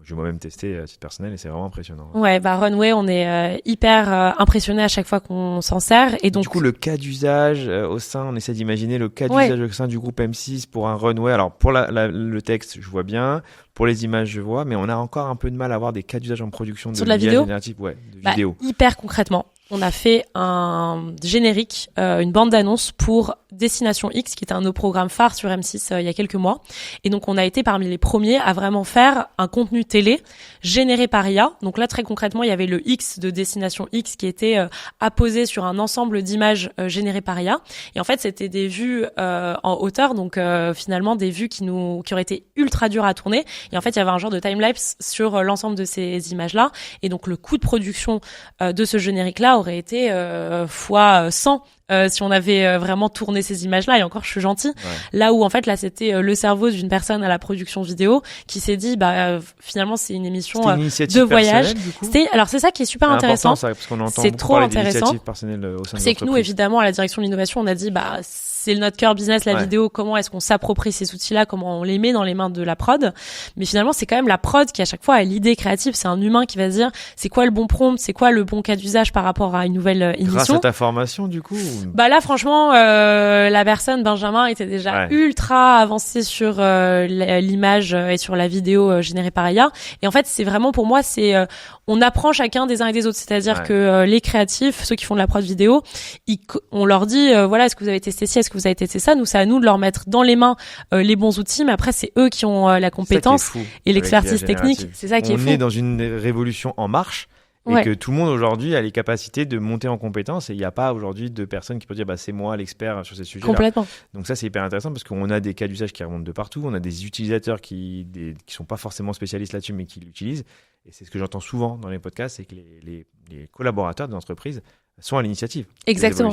J'ai moi-même testé à titre personnel et c'est vraiment impressionnant. Ouais, Runway, on est hyper impressionné à chaque fois qu'on s'en sert. Et donc, du coup, le cas d'usage au sein, on essaie d'imaginer le cas d'usage au sein du groupe M6 pour un Runway. Alors, pour le texte, je vois bien. Pour les images, je vois. Mais on a encore un peu de mal à avoir des cas d'usage en production de la vidéo générative. Ouais, de vidéo. Hyper concrètement. on a fait un générique, une bande d'annonce pour Destination X, qui était un de nos programmes phares sur M6 il y a quelques mois. Et donc, on a été parmi les premiers à vraiment faire un contenu télé généré par IA. Donc là, très concrètement, il y avait le X de Destination X qui était apposé sur un ensemble d'images générées par IA. Et en fait, c'était des vues en hauteur, donc finalement des vues qui auraient été ultra dures à tourner. Et en fait, il y avait un genre de timelapse sur l'ensemble de ces images-là. Et donc, le coût de production de ce générique-là aurait été fois 100 si on avait vraiment tourné ces images-là. Et encore, je suis gentille. Ouais. Là où, en fait, là, c'était le cerveau d'une personne à la production vidéo qui s'est dit, finalement, c'est une émission de voyage. Alors, c'est ça qui est super intéressant. Ça, parce qu'on entend c'est trop intéressant. Au sein de c'est que nous, évidemment, à la direction de l'innovation, on a dit, c'est notre cœur business, la vidéo. Comment est-ce qu'on s'approprie ces outils-là? Comment on les met dans les mains de la prod? Mais finalement, c'est quand même la prod qui, à chaque fois, a l'idée créative. C'est un humain qui va se dire, c'est quoi le bon prompt? C'est quoi le bon cas d'usage par rapport à une nouvelle émission? Grâce à ta formation, du coup? Là, franchement, la personne, Benjamin, était déjà ultra avancé sur l'image et sur la vidéo générée par IA. Et en fait, c'est vraiment, pour moi, on apprend chacun des uns et des autres. C'est-à-dire que les créatifs, ceux qui font de la prod vidéo, on leur dit, voilà, est-ce que vous avez testé ci, est-ce que vous avez testé ça? Nous, c'est à nous de leur mettre dans les mains les bons outils, mais après, c'est eux qui ont la compétence et l'expertise technique. C'est ça qui est fou. On est dans une révolution en marche. Et que tout le monde aujourd'hui a les capacités de monter en compétences, et il n'y a pas aujourd'hui de personnes qui peuvent dire c'est moi l'expert sur ces sujets-là. Complètement. Donc ça, c'est hyper intéressant parce qu'on a des cas d'usage qui remontent de partout, on a des utilisateurs qui sont pas forcément spécialistes là-dessus mais qui l'utilisent, et c'est ce que j'entends souvent dans les podcasts, c'est que les collaborateurs de l'entreprise sont à l'initiative. Exactement.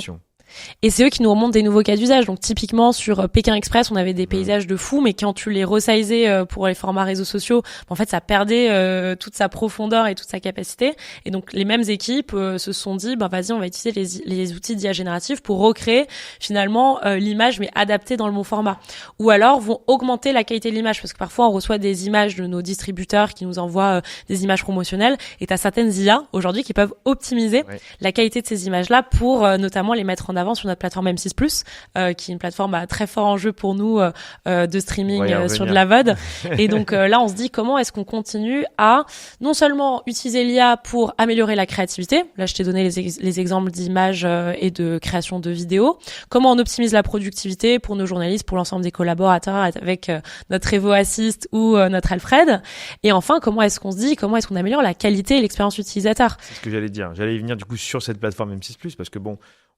Et c'est eux qui nous remontent des nouveaux cas d'usage. Donc typiquement sur Pékin Express, on avait des paysages de fou, mais quand tu les resizais pour les formats réseaux sociaux, en fait ça perdait toute sa profondeur et toute sa capacité. Et donc les mêmes équipes se sont dit, vas-y, on va utiliser les outils d'IA générative pour recréer finalement l'image, mais adaptée dans le bon format. Ou alors vont augmenter la qualité de l'image, parce que parfois on reçoit des images de nos distributeurs qui nous envoient des images promotionnelles, et t'as certaines IA aujourd'hui qui peuvent optimiser la qualité de ces images-là pour notamment les mettre en avant sur notre plateforme M6+, qui est une plateforme très fort enjeu pour nous de streaming sur de la VOD. Et donc là, on se dit comment est-ce qu'on continue à non seulement utiliser l'IA pour améliorer la créativité. Là, je t'ai donné les exemples d'images et de création de vidéos. Comment on optimise la productivité pour nos journalistes, pour l'ensemble des collaborateurs avec notre Evo Assist ou notre Alfred. Et enfin, comment est-ce qu'on améliore la qualité et l'expérience utilisateur? C'est ce que j'allais dire. J'allais y venir du coup sur cette plateforme M6+, parce que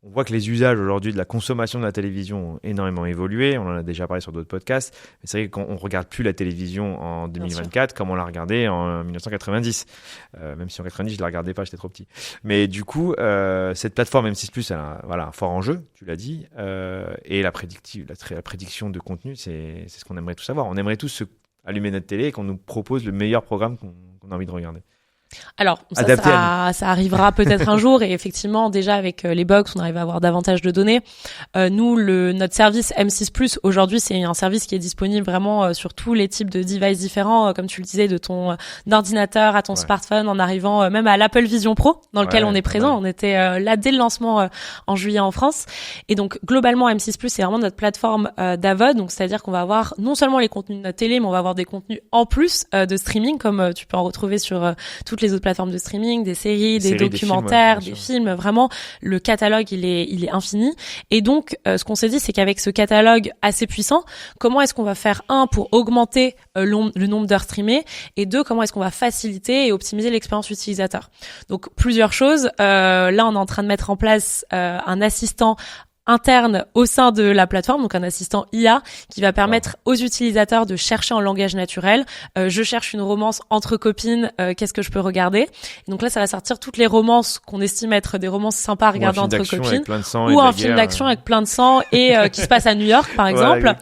on voit que les usages aujourd'hui de la consommation de la télévision ont énormément évolué. On en a déjà parlé sur d'autres podcasts. Mais c'est vrai qu'on ne regarde plus la télévision en 2024 comme on l'a regardé en 1990. Même si en 90, je ne la regardais pas, j'étais trop petit. Mais du coup, cette plateforme M6+, elle a un fort enjeu, tu l'as dit. Et la prédiction de contenu, c'est ce qu'on aimerait tous savoir. On aimerait tous allumer notre télé et qu'on nous propose le meilleur programme qu'on a envie de regarder. Alors, ça arrivera peut-être un jour, et effectivement, déjà avec les box, on arrive à avoir davantage de données. Nous, notre service M6+, aujourd'hui, c'est un service qui est disponible vraiment sur tous les types de devices différents, comme tu le disais, de ton ordinateur à ton smartphone, en arrivant même à l'Apple Vision Pro, dans lequel on est présent. On était là dès le lancement en juillet en France. Et donc, globalement, M6+, c'est vraiment notre plateforme d'AVOD. Donc, c'est-à-dire qu'on va avoir non seulement les contenus de notre télé, mais on va avoir des contenus en plus de streaming, comme tu peux en retrouver sur toutes les autres plateformes de streaming, des séries, des documentaires, des films. Vraiment, le catalogue, il est infini. Et donc, ce qu'on s'est dit, c'est qu'avec ce catalogue assez puissant, comment est-ce qu'on va faire, pour augmenter le nombre d'heures streamées, et deux, comment est-ce qu'on va faciliter et optimiser l'expérience utilisateur. Donc, plusieurs choses. Là, on est en train de mettre en place un assistant interne au sein de la plateforme, donc un assistant IA qui va permettre aux utilisateurs de chercher en langage naturel. Je cherche une romance entre copines, qu'est-ce que je peux regarder? Et donc là, ça va sortir toutes les romances qu'on estime être des romances sympas à regarder entre copines, ou un film d'action avec plein de sang et qui se passe à New York, par exemple,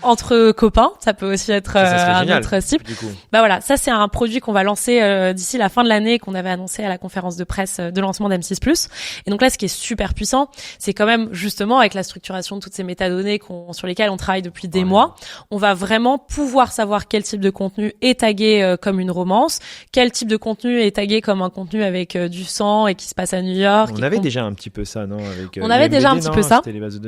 entre copains. Ça peut aussi être un autre type. Voilà, ça c'est un produit qu'on va lancer d'ici la fin de l'année, qu'on avait annoncé à la conférence de presse de lancement d'M6+. Et donc là, ce qui est super puissant, c'est quand même justement avec la structuration de toutes ces métadonnées sur lesquelles on travaille depuis des mois, on va vraiment pouvoir savoir quel type de contenu est tagué comme une romance, quel type de contenu est tagué comme un contenu avec du sang et qui se passe à New York. On avait déjà un petit peu ça, non? On avait déjà un petit peu ça.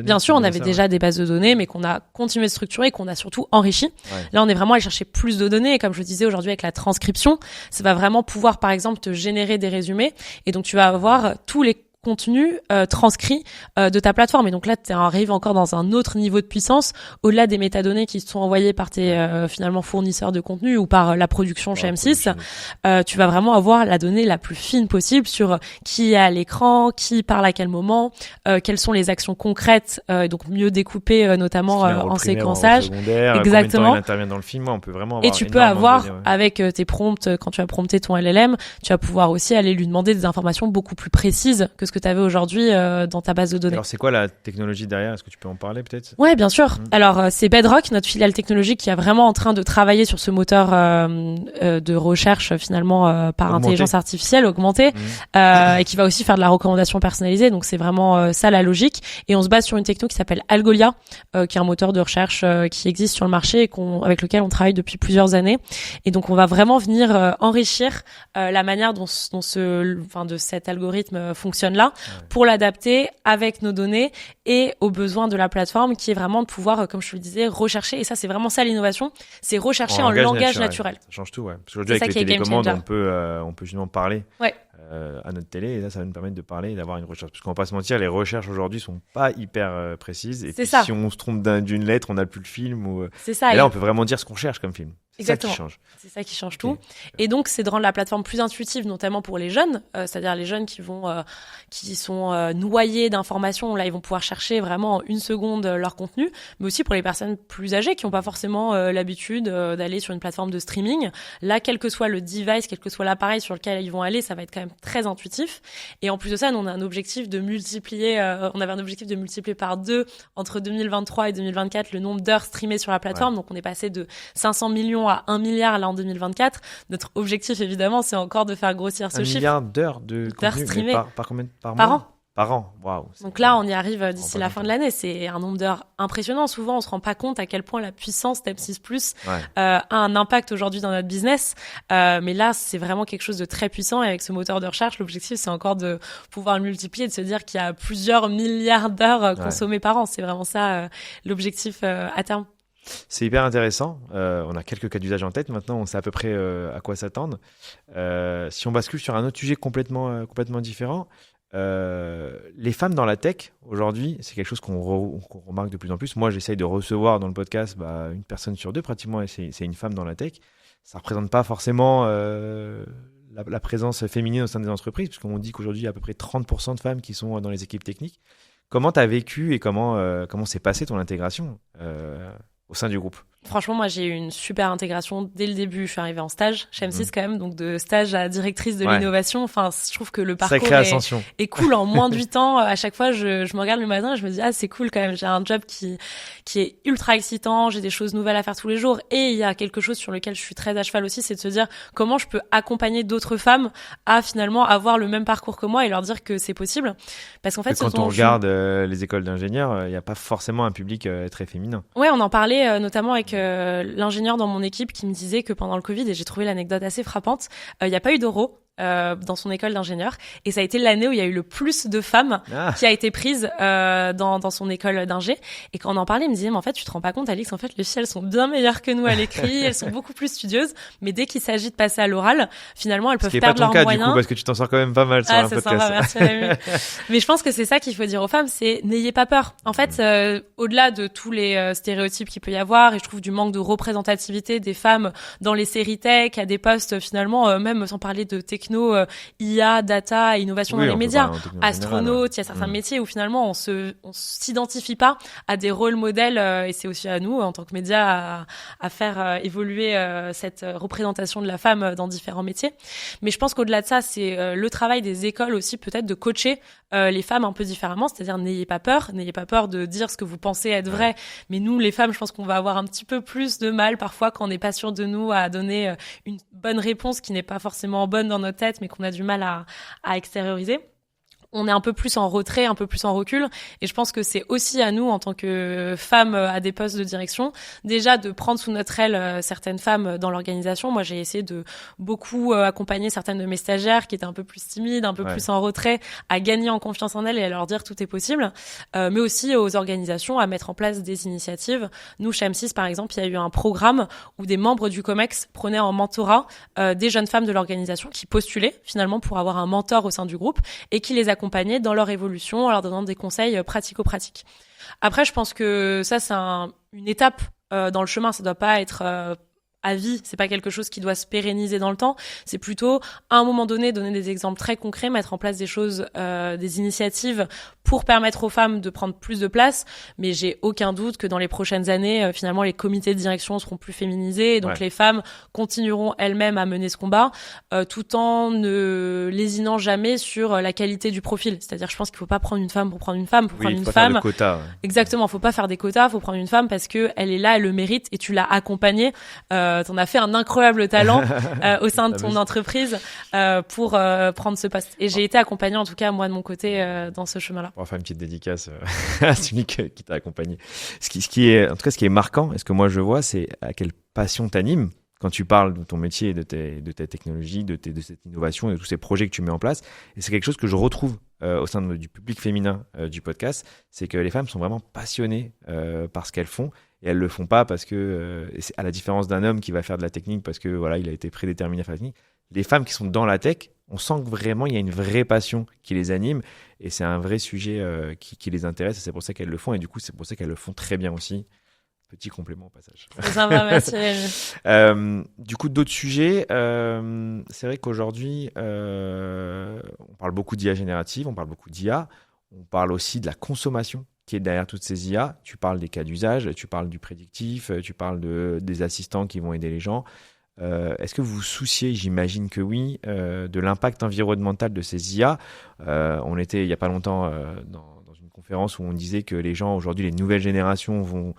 Bien sûr, on avait déjà des bases de données, mais qu'on a continué de structurer et qu'on a surtout enrichi. Là, on est vraiment allé chercher plus de données, et comme je le disais aujourd'hui avec la transcription, ça va vraiment pouvoir, par exemple, te générer des résumés, et donc tu vas avoir tous les contenu transcrit de ta plateforme. Et donc là, tu arrives encore dans un autre niveau de puissance, au-delà des métadonnées qui sont envoyées par tes finalement fournisseurs de contenu ou par la production chez M6. Tu vas vraiment avoir la donnée la plus fine possible sur qui est à l'écran, qui parle à quel moment, quelles sont les actions concrètes, donc mieux découpées notamment en séquençage. Exactement. Combien de temps il intervient dans le film, on peut vraiment avoir. Et tu peux avoir avec tes prompts, quand tu vas prompter ton LLM, tu vas pouvoir aussi aller lui demander des informations beaucoup plus précises que ce que tu avais aujourd'hui dans ta base de données. Alors c'est quoi la technologie derrière? Est-ce que tu peux en parler peut-être? Ouais, bien sûr. Alors c'est Bedrock, notre filiale technologique, qui est vraiment en train de travailler sur ce moteur de recherche finalement par intelligence artificielle augmentée et qui va aussi faire de la recommandation personnalisée. Donc c'est vraiment ça la logique. Et on se base sur une techno qui s'appelle Algolia, qui est un moteur de recherche qui existe sur le marché et avec lequel on travaille depuis plusieurs années. Et donc on va vraiment venir enrichir la manière dont de cet algorithme fonctionne là, pour l'adapter avec nos données et aux besoins de la plateforme, qui est vraiment de pouvoir, comme je te le disais, rechercher. Et ça, c'est vraiment ça l'innovation, c'est rechercher en langage naturel. Ça change tout, ouais. Parce qu'aujourd'hui, avec les télécommandes, on peut justement parler à notre télé, et là, ça va nous permettre de parler et d'avoir une recherche. Parce qu'on va pas se mentir, les recherches aujourd'hui sont pas hyper précises. Et puis, si on se trompe d'une lettre, on n'a plus le film. C'est ça. Et là, on peut vraiment dire ce qu'on cherche comme film. Exactement. Ça qui change. C'est ça qui change tout. Et donc, c'est de rendre la plateforme plus intuitive, notamment pour les jeunes, c'est-à-dire les jeunes qui sont noyés d'informations. Là, ils vont pouvoir chercher vraiment en une seconde leur contenu, mais aussi pour les personnes plus âgées qui n'ont pas forcément l'habitude d'aller sur une plateforme de streaming. Là, quel que soit le device, quel que soit l'appareil sur lequel ils vont aller, ça va être quand même très intuitif. Et en plus de ça, nous, on a un objectif de multiplier, par 2 entre 2023 et 2024 le nombre d'heures streamées sur la plateforme. Donc, on est passé de 500 millions à 1 milliard là en 2024. Notre objectif, évidemment, c'est encore de faire grossir ce chiffre. 1 milliard d'heures de contenu streamées. Par combien? Par mois? an. Par an, waouh. Donc là, on y arrive d'ici la fin de l'année. C'est un nombre d'heures impressionnant. Souvent, on se rend pas compte à quel point la puissance d'M6+ a un impact aujourd'hui dans notre business. Mais là, c'est vraiment quelque chose de très puissant. Et avec ce moteur de recherche, l'objectif, c'est encore de pouvoir le multiplier, de se dire qu'il y a plusieurs milliards d'heures consommées par an. C'est vraiment ça l'objectif à terme. C'est hyper intéressant. On a quelques cas d'usage en tête. Maintenant, on sait à peu près à quoi s'attendre. Si on bascule sur un autre sujet complètement différent, les femmes dans la tech, aujourd'hui, c'est quelque chose qu'on remarque de plus en plus. Moi, j'essaye de recevoir dans le podcast une personne sur 2, pratiquement, et c'est une femme dans la tech. Ça ne représente pas forcément la présence féminine au sein des entreprises, puisqu'on dit qu'aujourd'hui, il y a à peu près 30% de femmes qui sont dans les équipes techniques. Comment tu as vécu et comment s'est passée ton intégration au sein du groupe? Franchement, moi, j'ai eu une super intégration dès le début. Je suis arrivée en stage chez M6 quand même, donc de stage à directrice de l'innovation. Enfin, je trouve que le parcours est cool. En moins de 8 ans, à chaque fois, je me regarde le matin et je me dis, c'est cool quand même. J'ai un job qui est ultra excitant. J'ai des choses nouvelles à faire tous les jours. Et il y a quelque chose sur lequel je suis très à cheval aussi, c'est de se dire comment je peux accompagner d'autres femmes à finalement avoir le même parcours que moi et leur dire que c'est possible. Parce qu'en fait, quand on regarde les écoles d'ingénieurs, il n'y a pas forcément un public très féminin. Ouais, on en parlait notamment avec l'ingénieur dans mon équipe qui me disait que pendant le Covid, et j'ai trouvé l'anecdote assez frappante, il n'y a pas eu d'euro dans son école d'ingénieur, et ça a été l'année où il y a eu le plus de femmes qui a été prise dans son école d'ingé. Et quand on en parlait, il me disait, mais en fait, tu te rends pas compte, Alix, en fait, les filles, elles sont bien meilleures que nous à l'écrit, elles sont beaucoup plus studieuses, mais dès qu'il s'agit de passer à l'oral, finalement, elles peuvent perdre leurs moyens. Ce qui est pas ton cas, du coup, parce que tu t'en sors quand même pas mal sur un podcast. Sympa, merci Rémi. Mais je pense que c'est ça qu'il faut dire aux femmes, c'est n'ayez pas peur. En fait, au-delà de tous les stéréotypes qu'il peut y avoir, et je trouve du manque de représentativité des femmes dans les séries tech, à des postes finalement, même sans parler de techno, IA, data, innovation dans les médias, astronautes, il y a certains métiers où finalement on s'identifie pas à des rôles modèles, et c'est aussi à nous en tant que médias à faire évoluer cette représentation de la femme dans différents métiers. Mais je pense qu'au-delà de ça, c'est le travail des écoles aussi, peut-être de coacher les femmes un peu différemment, c'est-à-dire n'ayez pas peur de dire ce que vous pensez être vrai. Mais nous, les femmes, je pense qu'on va avoir un petit peu plus de mal parfois quand on n'est pas sûr de nous à donner une bonne réponse qui n'est pas forcément bonne dans notre tête, mais qu'on a du mal à extérioriser. On est un peu plus en retrait, un peu plus en recul. Et je pense que c'est aussi à nous, en tant que femmes à des postes de direction, déjà de prendre sous notre aile certaines femmes dans l'organisation. Moi, j'ai essayé de beaucoup accompagner certaines de mes stagiaires qui étaient un peu plus timides, un peu plus en retrait, à gagner en confiance en elles et à leur dire tout est possible. Mais aussi aux organisations à mettre en place des initiatives. Nous, chez M6, par exemple, il y a eu un programme où des membres du COMEX prenaient en mentorat des jeunes femmes de l'organisation qui postulaient finalement pour avoir un mentor au sein du groupe et qui les accompagnaient accompagner dans leur évolution en leur donnant des conseils pratico-pratiques. Après, je pense que ça, c'est une étape dans le chemin. Ça doit pas être à vie, c'est pas quelque chose qui doit se pérenniser dans le temps, c'est plutôt à un moment donné donner des exemples très concrets, mettre en place des choses, des initiatives pour permettre aux femmes de prendre plus de place, mais j'ai aucun doute que dans les prochaines années, finalement les comités de direction seront plus féminisés et donc les femmes continueront elles-mêmes à mener ce combat, tout en ne lésinant jamais sur la qualité du profil. C'est-à-dire, je pense qu'il faut pas prendre une femme pour prendre une femme, pour prendre une femme. Faire de quotas, ouais. Exactement, faut pas faire des quotas, faut prendre une femme parce que elle est là, elle le mérite et tu l'as accompagnée. T'en as fait un incroyable talent au sein de ton entreprise pour prendre ce poste. Et j'ai été accompagnée, en tout cas, moi, de mon côté, dans ce chemin-là. On va faire une petite dédicace à celui qui t'a accompagné. Ce qui est marquant, et ce que moi je vois, c'est à quelle passion t'anime quand tu parles de ton métier, de ta technologie, de cette innovation et de tous ces projets que tu mets en place. Et c'est quelque chose que je retrouve au sein du public féminin du podcast, c'est que les femmes sont vraiment passionnées par ce qu'elles font. Et elles le font pas parce que, à la différence d'un homme qui va faire de la technique parce que voilà, il a été prédéterminé à faire la technique. Les femmes qui sont dans la tech, on sent que vraiment il y a une vraie passion qui les anime et c'est un vrai sujet qui les intéresse. Et c'est pour ça qu'elles le font et du coup c'est pour ça qu'elles le font très bien aussi. Petit complément au passage. C'est sympa, merci. Du coup, d'autres sujets. C'est vrai qu'aujourd'hui, on parle beaucoup d'IA générative, on parle beaucoup d'IA, on parle aussi de la consommation qui est derrière toutes ces IA. Tu parles des cas d'usage, tu parles du prédictif, tu parles des assistants qui vont aider les gens. Est-ce que vous vous souciez, j'imagine que oui, de l'impact environnemental de ces IA? On était il n'y a pas longtemps dans une conférence où on disait que les gens, aujourd'hui, les nouvelles générations vont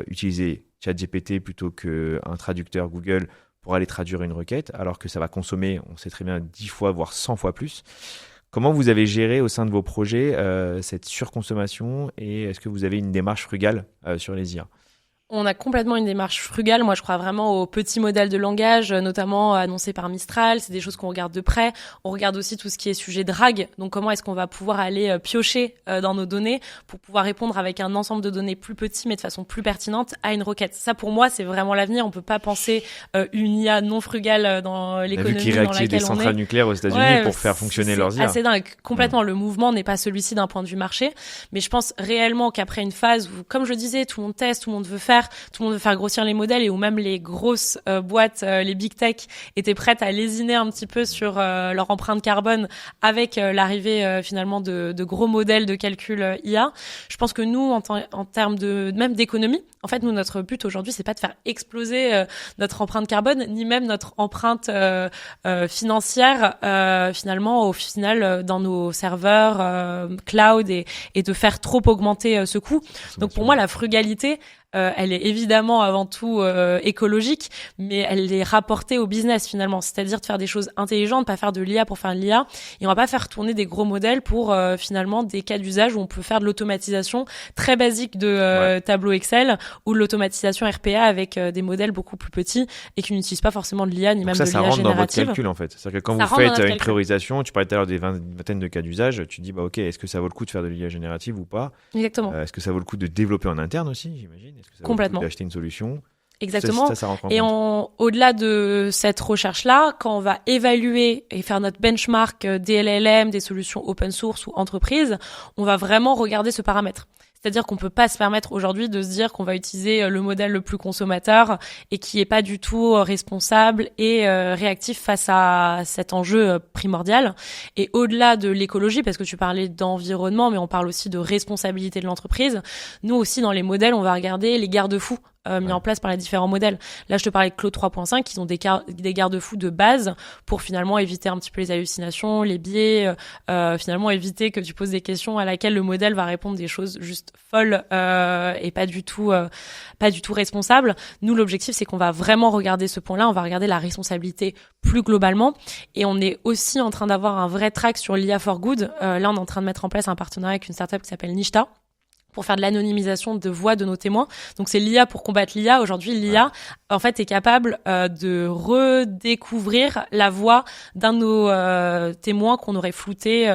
utiliser ChatGPT plutôt qu'un traducteur Google pour aller traduire une requête, alors que ça va consommer, on sait très bien, 10 fois, voire 100 fois plus. Comment vous avez géré au sein de vos projets cette surconsommation et est-ce que vous avez une démarche frugale sur les IA? On a complètement une démarche frugale. Moi, je crois vraiment aux petits modèles de langage, notamment annoncés par Mistral. C'est des choses qu'on regarde de près. On regarde aussi tout ce qui est sujet de RAG. Donc, comment est-ce qu'on va pouvoir aller piocher dans nos données pour pouvoir répondre avec un ensemble de données plus petit, mais de façon plus pertinente à une requête. Ça, pour moi, c'est vraiment l'avenir. On peut pas penser une IA non frugale dans l'économie dans laquelle on est. Vu qu'ils réactivent des centrales nucléaires aux États-Unis pour faire fonctionner leurs IA. C'est dingue. Complètement. Le mouvement n'est pas celui-ci d'un point de vue marché. Mais je pense réellement qu'après une phase où, comme je disais, tout le monde teste, tout le monde veut faire, tout le monde veut faire grossir les modèles et où même les grosses boîtes, les big tech étaient prêtes à lésiner un petit peu sur leur empreinte carbone avec l'arrivée finalement de gros modèles de calcul IA. Je pense que nous, en termes de même d'économie, en fait, nous, notre but aujourd'hui, c'est pas de faire exploser notre empreinte carbone, ni même notre empreinte financière finalement au final dans nos serveurs cloud et de faire trop augmenter ce coût. Donc pour moi, la frugalité, elle est évidemment avant tout écologique, mais elle est rapportée au business finalement, c'est-à-dire de faire des choses intelligentes, pas faire de l'IA pour faire de l'IA, et on va pas faire tourner des gros modèles pour finalement des cas d'usage où on peut faire de l'automatisation très basique de tableau Excel ou de l'automatisation RPA avec des modèles beaucoup plus petits et qui n'utilisent pas forcément de l'IA ni même de l'IA générative. Ça rentre dans votre calcul en fait, c'est-à-dire que quand vous faites une priorisation, tu parlais tout à l'heure des vingtaines de cas d'usage, tu dis bah ok, est-ce que ça vaut le coup de faire de l'IA générative ou pas? Exactement. Est-ce que ça vaut le coup de développer en interne aussi, j'imagine? Est-ce que ça Complètement. vaut le coup d'acheter une solution? Exactement. Ça rentre en et compte. Au-delà de cette recherche-là, quand on va évaluer et faire notre benchmark des LLM, des solutions open source ou entreprises, on va vraiment regarder ce paramètre. C'est-à-dire qu'on peut pas se permettre aujourd'hui de se dire qu'on va utiliser le modèle le plus consommateur et qui est pas du tout responsable et réactif face à cet enjeu primordial. Et au-delà de l'écologie, parce que tu parlais d'environnement, mais on parle aussi de responsabilité de l'entreprise, nous aussi dans les modèles, on va regarder les garde-fous mis en place par les différents modèles. Là, je te parlais de Claude 3.5, qui ont des garde-fous de base pour finalement éviter un petit peu les hallucinations, les biais, finalement éviter que tu poses des questions à laquelle le modèle va répondre des choses juste folles et pas du tout responsables. Nous, l'objectif, c'est qu'on va vraiment regarder ce point-là, on va regarder la responsabilité plus globalement et on est aussi en train d'avoir un vrai track sur l'IA for Good. Là, on est en train de mettre en place un partenariat avec une startup qui s'appelle Nishta, pour faire de l'anonymisation de voix de nos témoins. Donc c'est l'IA pour combattre l'IA. Aujourd'hui, l'IA, en fait, est capable de redécouvrir la voix d'un de nos témoins qu'on aurait flouté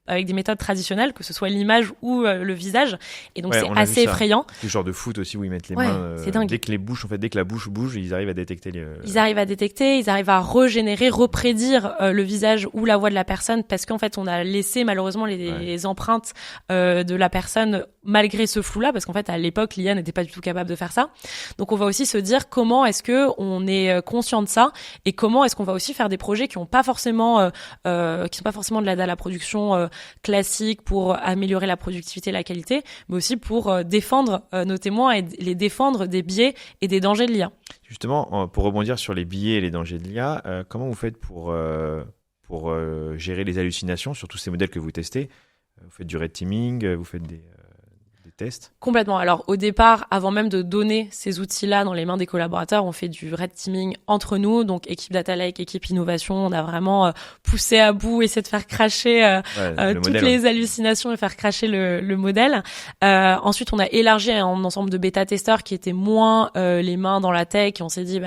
avec des méthodes traditionnelles, que ce soit l'image ou le visage. Et donc, c'est on a assez vu ça. effrayant. Le genre de foot aussi où ils mettent les Ouais, mains. c'est dingue. Dès que la bouche bouge, ils arrivent à détecter Ils arrivent à détecter, ils arrivent à régénérer, reprédire le visage ou la voix de la personne, parce qu'en fait, on a laissé malheureusement les empreintes de la personne malgré ce flou-là, parce qu'en fait, à l'époque, l'IA n'était pas du tout capable de faire ça. Donc, on va aussi se dire comment est-ce que on est conscient de ça et comment est-ce qu'on va aussi faire des projets qui sont pas forcément de l'aide à la production classique pour améliorer la productivité et la qualité, mais aussi pour défendre nos témoins et les défendre des biais et des dangers de l'IA. Justement, pour rebondir sur les biais et les dangers de l'IA, comment vous faites pour gérer les hallucinations sur tous ces modèles que vous testez? Vous faites du red teaming, vous faites des tests? Complètement. Alors, au départ, avant même de donner ces outils-là dans les mains des collaborateurs, on fait du red teaming entre nous, donc équipe data lake, équipe innovation. On a vraiment poussé à bout, essayé de faire cracher toutes les hallucinations et faire cracher le modèle. Ensuite, on a élargi un ensemble de bêta-testeurs qui étaient moins les mains dans la tech, et on s'est dit,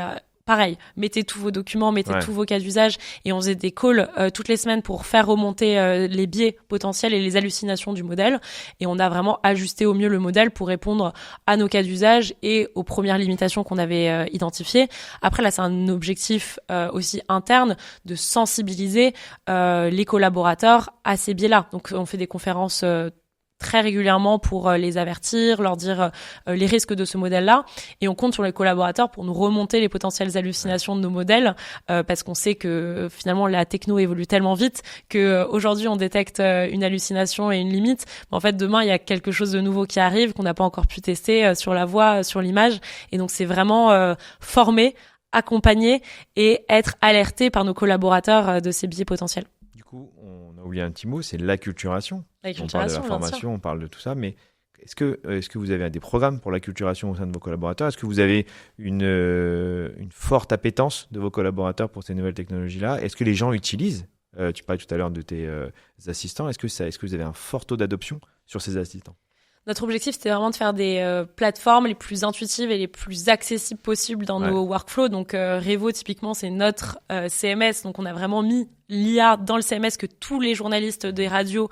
pareil, mettez tous vos documents, mettez tous vos cas d'usage, et on faisait des calls toutes les semaines pour faire remonter les biais potentiels et les hallucinations du modèle. Et on a vraiment ajusté au mieux le modèle pour répondre à nos cas d'usage et aux premières limitations qu'on avait identifiées. Après, là, c'est un objectif aussi interne de sensibiliser les collaborateurs à ces biais-là. Donc, on fait des conférences très régulièrement pour les avertir, leur dire les risques de ce modèle-là, et on compte sur les collaborateurs pour nous remonter les potentielles hallucinations de nos modèles, parce qu'on sait que finalement la techno évolue tellement vite que aujourd'hui on détecte une hallucination et une limite, mais en fait demain il y a quelque chose de nouveau qui arrive qu'on n'a pas encore pu tester sur la voix, sur l'image, et donc c'est vraiment former, accompagner et être alerté par nos collaborateurs de ces biais potentiels. Du coup, on a oublié un petit mot, c'est l'acculturation. On parle de la formation, on parle de tout ça, mais est-ce que vous avez des programmes pour l'acculturation au sein de vos collaborateurs? Est-ce que vous avez une forte appétence de vos collaborateurs pour ces nouvelles technologies-là? Est-ce que les gens utilisent? Tu parlais tout à l'heure de tes assistants. Est-ce que vous avez un fort taux d'adoption sur ces assistants? Notre objectif, c'était vraiment de faire des plateformes les plus intuitives et les plus accessibles possibles dans nos workflows. Donc, Revo, typiquement, c'est notre CMS. Donc, on a vraiment mis l'IA dans le CMS que tous les journalistes des radios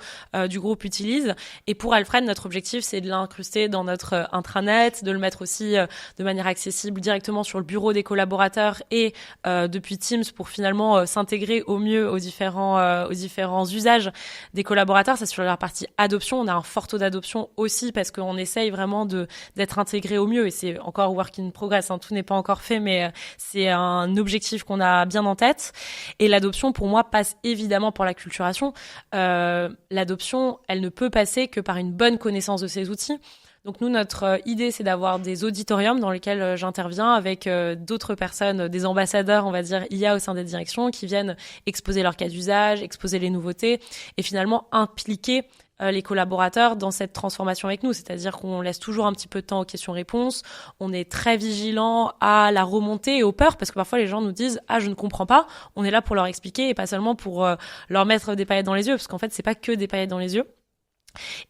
du groupe utilisent. Et pour Alfred, notre objectif, c'est de l'incruster dans notre intranet, de le mettre aussi de manière accessible directement sur le bureau des collaborateurs et depuis Teams pour finalement s'intégrer au mieux aux différents usages des collaborateurs. C'est sur la partie adoption. On a un fort taux d'adoption aussi parce qu'on essaye vraiment d'être intégré au mieux. Et c'est encore work in progress, hein. Tout n'est pas encore fait, mais c'est un objectif qu'on a bien en tête. Et l'adoption, pour moi, passe évidemment par l'acculturation. L'adoption, elle ne peut passer que par une bonne connaissance de ces outils. Donc nous, notre idée, c'est d'avoir des auditoriums dans lesquels j'interviens avec d'autres personnes, des ambassadeurs, on va dire, IA au sein des directions, qui viennent exposer leurs cas d'usage, exposer les nouveautés et finalement impliquer les collaborateurs dans cette transformation avec nous. C'est-à-dire qu'on laisse toujours un petit peu de temps aux questions-réponses. On est très vigilant à la remontée et aux peurs, parce que parfois les gens nous disent « Ah, je ne comprends pas ». On est là pour leur expliquer et pas seulement pour leur mettre des paillettes dans les yeux, parce qu'en fait, c'est pas que des paillettes dans les yeux.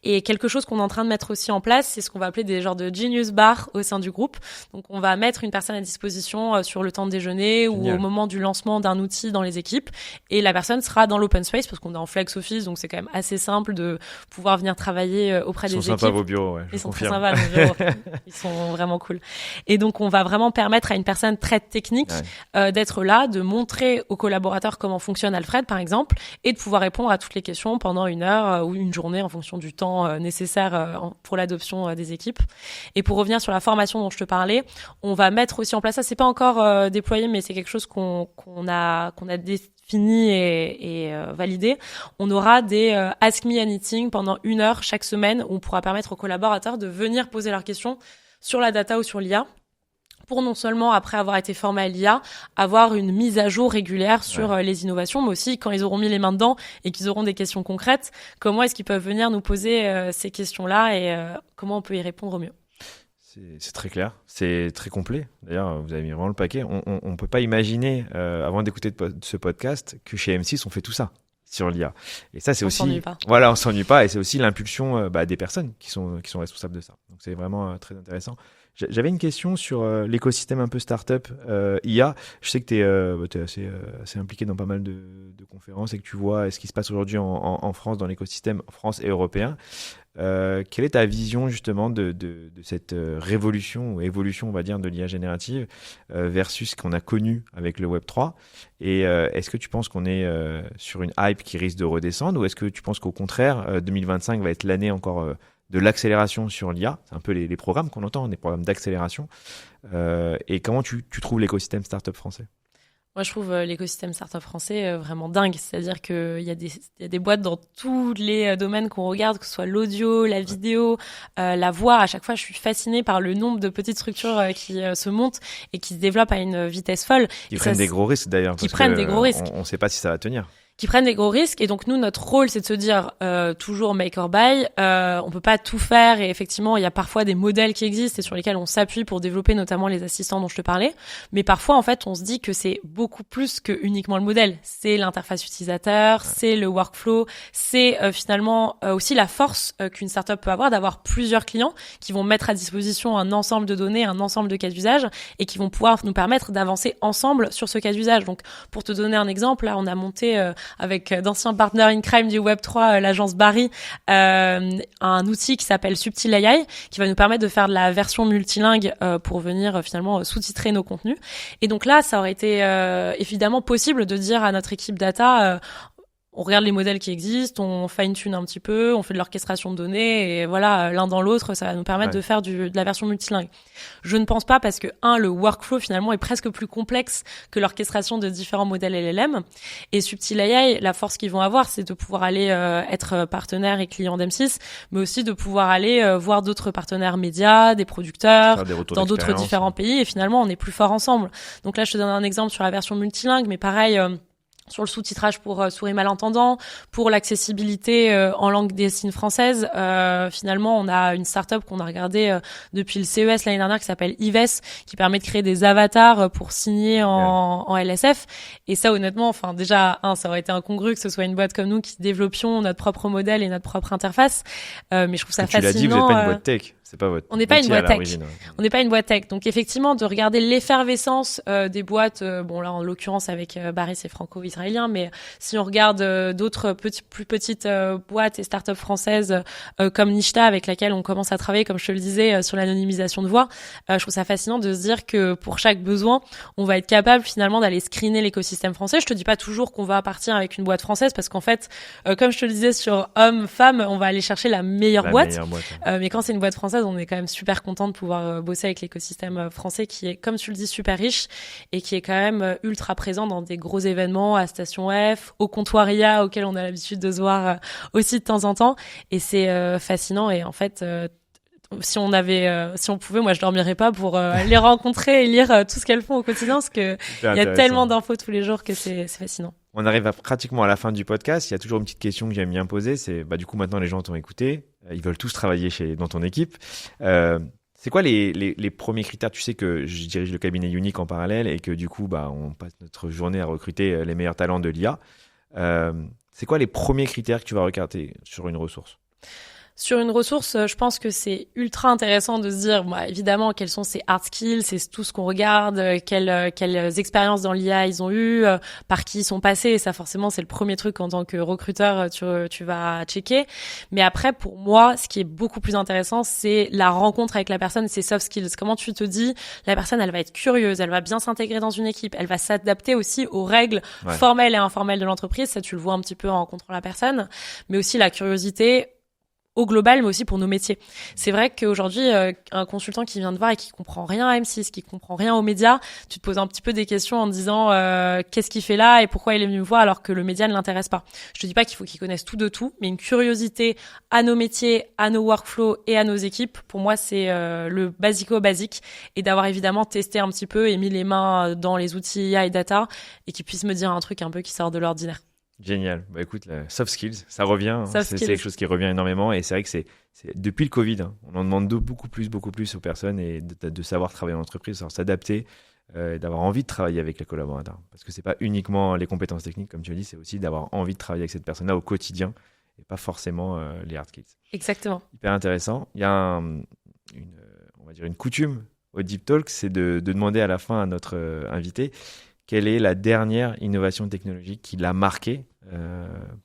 Et quelque chose qu'on est en train de mettre aussi en place, c'est ce qu'on va appeler des genres de genius bars au sein du groupe. Donc, on va mettre une personne à disposition sur le temps de déjeuner Génial. Ou au moment du lancement d'un outil dans les équipes. Et la personne sera dans l'open space parce qu'on est en flex office, donc c'est quand même assez simple de pouvoir venir travailler auprès des équipes. Ils sont sympas vos bureaux, ouais. Ils sont très sympas nos bureaux. Ils sont vraiment cool. Et donc, on va vraiment permettre à une personne très technique d'être là, de montrer aux collaborateurs comment fonctionne Alfred, par exemple, et de pouvoir répondre à toutes les questions pendant une heure ou une journée en fonction du temps nécessaire pour l'adoption des équipes. Et pour revenir sur la formation dont je te parlais, on va mettre aussi en place, ça c'est pas encore déployé, mais c'est quelque chose qu'on a défini et validé. On aura des Ask Me Anything pendant 1 heure chaque semaine où on pourra permettre aux collaborateurs de venir poser leurs questions sur la data ou sur l'IA, pour non seulement, après avoir été formé à l'IA, avoir une mise à jour régulière sur les innovations, mais aussi quand ils auront mis les mains dedans et qu'ils auront des questions concrètes, comment est-ce qu'ils peuvent venir nous poser ces questions-là et comment on peut y répondre au mieux. C'est très clair, c'est très complet. D'ailleurs, vous avez mis vraiment le paquet. On ne peut pas imaginer, avant d'écouter ce podcast, que chez M6, on fait tout ça sur l'IA. Et ça, c'est aussi... s'ennuie pas. Voilà, on s'ennuie pas. Et c'est aussi l'impulsion des personnes qui sont responsables de ça. Donc, c'est vraiment très intéressant. J'avais une question sur l'écosystème un peu startup IA. Je sais que tu es assez impliqué dans pas mal de conférences et que tu vois ce qui se passe aujourd'hui en France, dans l'écosystème France et européen. Quelle est ta vision justement de cette révolution ou évolution, on va dire, de l'IA générative versus ce qu'on a connu avec le Web3 ? Et est-ce que tu penses qu'on est sur une hype qui risque de redescendre, ou est-ce que tu penses qu'au contraire, 2025 va être l'année encore de l'accélération sur l'IA ? C'est un peu les programmes qu'on entend, des programmes d'accélération. Et comment tu trouves l'écosystème startup français ? Moi, je trouve l'écosystème startup français vraiment dingue. C'est-à-dire qu'il y a des boîtes dans tous les domaines qu'on regarde, que ce soit l'audio, la vidéo, la voix. À chaque fois, je suis fascinée par le nombre de petites structures qui se montent et qui se développent à une vitesse folle. Qui prennent des gros risques d'ailleurs. Qui prennent des gros risques. On ne sait pas si ça va tenir. Qui prennent des gros risques, et donc nous, notre rôle, c'est de se dire toujours make or buy. On peut pas tout faire, et effectivement il y a parfois des modèles qui existent et sur lesquels on s'appuie pour développer notamment les assistants dont je te parlais, mais parfois en fait on se dit que c'est beaucoup plus que uniquement le modèle. C'est l'interface utilisateur, c'est le workflow, c'est finalement aussi la force qu'une startup peut avoir d'avoir plusieurs clients qui vont mettre à disposition un ensemble de données, un ensemble de cas d'usage, et qui vont pouvoir nous permettre d'avancer ensemble sur ce cas d'usage. Donc pour te donner un exemple, là on a monté avec d'anciens partners in crime du Web3, l'agence Barry, un outil qui s'appelle Subtil AI, qui va nous permettre de faire de la version multilingue pour venir finalement sous-titrer nos contenus. Et donc là, ça aurait été évidemment possible de dire à notre équipe data, on regarde les modèles qui existent, on fine-tune un petit peu, on fait de l'orchestration de données, et voilà, l'un dans l'autre, ça va nous permettre de faire de la version multilingue. Je ne pense pas, parce que, le workflow, finalement, est presque plus complexe que l'orchestration de différents modèles LLM. Et Subtil AI, la force qu'ils vont avoir, c'est de pouvoir aller être partenaire et client d'M6, mais aussi de pouvoir aller voir d'autres partenaires médias, des producteurs, dans d'autres différents pays, et finalement, on est plus fort ensemble. Donc là, je te donne un exemple sur la version multilingue, mais pareil, sur le sous-titrage pour souris malentendants, pour l'accessibilité en langue des signes française. Finalement, on a une start-up qu'on a regardée depuis le CES l'année dernière qui s'appelle Ives, qui permet de créer des avatars pour signer en LSF. Et ça, honnêtement, enfin déjà, ça aurait été incongru que ce soit une boîte comme nous qui développions notre propre modèle et notre propre interface. Mais je trouve ça fascinant. Tu l'as dit, vous n'êtes pas une boîte tech. C'est pas votre. On n'est pas une boîte tech. Ouais. On n'est pas une boîte tech. Donc effectivement, de regarder l'effervescence des boîtes, bon là en l'occurrence avec Barry, c'est franco-israélien, mais si on regarde d'autres plus petites boîtes et startups françaises comme Nishta, avec laquelle on commence à travailler, comme je te le disais, sur l'anonymisation de voix, je trouve ça fascinant de se dire que pour chaque besoin, on va être capable finalement d'aller screener l'écosystème français. Je te dis pas toujours qu'on va partir avec une boîte française, parce qu'en fait, comme je te le disais sur hommes, femmes, on va aller chercher la meilleure boîte. Mais quand c'est une boîte française, on est quand même super content de pouvoir bosser avec l'écosystème français, qui est, comme tu le dis, super riche et qui est quand même ultra présent dans des gros événements, à Station F, au comptoir IA, auquel on a l'habitude de se voir aussi de temps en temps. Et c'est fascinant. Et en fait, si on pouvait, moi je dormirais pas pour les rencontrer et lire tout ce qu'elles font au quotidien, parce que il y a tellement d'infos tous les jours que c'est fascinant. On arrive pratiquement à la fin du podcast. Il y a toujours une petite question que j'aime bien poser. C'est, du coup, maintenant les gens t'ont écouté. Ils veulent tous travailler dans ton équipe. C'est quoi les premiers critères ? Tu sais que je dirige le cabinet Unique en parallèle et que du coup, on passe notre journée à recruter les meilleurs talents de l'IA. C'est quoi les premiers critères que tu vas regarder sur une ressource ? Sur une ressource, je pense que c'est ultra intéressant de se dire, évidemment, quels sont ses hard skills, c'est tout ce qu'on regarde, quelles expériences dans l'IA ils ont eu, par qui ils sont passés. Et ça, forcément, c'est le premier truc en tant que recruteur, tu vas checker. Mais après, pour moi, ce qui est beaucoup plus intéressant, c'est la rencontre avec la personne, ses soft skills. Comment tu te dis, la personne, elle va être curieuse, elle va bien s'intégrer dans une équipe, elle va s'adapter aussi aux règles formelles et informelles de l'entreprise. Ça, tu le vois un petit peu en rencontrant la personne. Mais aussi la curiosité au global, mais aussi pour nos métiers. C'est vrai qu'aujourd'hui, un consultant qui vient te voir et qui comprend rien à M6, qui comprend rien aux médias, tu te poses un petit peu des questions en te disant qu'est-ce qu'il fait là et pourquoi il est venu me voir alors que le média ne l'intéresse pas. Je te dis pas qu'il faut qu'il connaisse tout de tout, mais une curiosité à nos métiers, à nos workflows et à nos équipes, pour moi, c'est le basico-basique, et d'avoir évidemment testé un petit peu et mis les mains dans les outils IA et data, et qu'ils puissent me dire un truc un peu qui sort de l'ordinaire. Génial. Écoute, soft skills, ça revient. C'est quelque chose qui revient énormément, et c'est vrai que c'est depuis le Covid, on en demande beaucoup plus aux personnes, et de savoir travailler en entreprise, de savoir s'adapter, d'avoir envie de travailler avec les collaborateurs. Parce que c'est pas uniquement les compétences techniques, comme tu as dit, c'est aussi d'avoir envie de travailler avec cette personne-là au quotidien, et pas forcément les hard skills. Exactement. Hyper intéressant. Il y a on va dire une coutume au Deep Talk, c'est de demander à la fin à notre invité quelle est la dernière innovation technologique qui l'a marqué.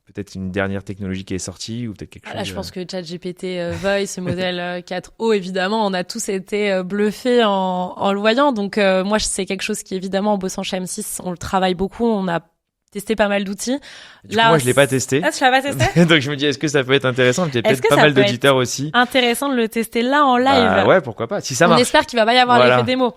Peut-être une dernière technologie qui est sortie ou peut-être quelque chose. Là, je pense que ChatGPT Voice, ce modèle 4O, évidemment, on a tous été bluffés en le voyant. Donc moi, c'est quelque chose qui, évidemment, en bossant chez M6, on le travaille beaucoup. On a testé pas mal d'outils. Là, moi, je l'ai pas testé. Ah, tu l'as pas testé? Donc je me dis, est-ce que ça peut être intéressant? Il y a peut-être pas mal d'auditeurs aussi. Intéressant de le tester là en live. Bah, ouais, pourquoi pas. Si ça marche. On espère qu'il va pas y avoir l'effet démo.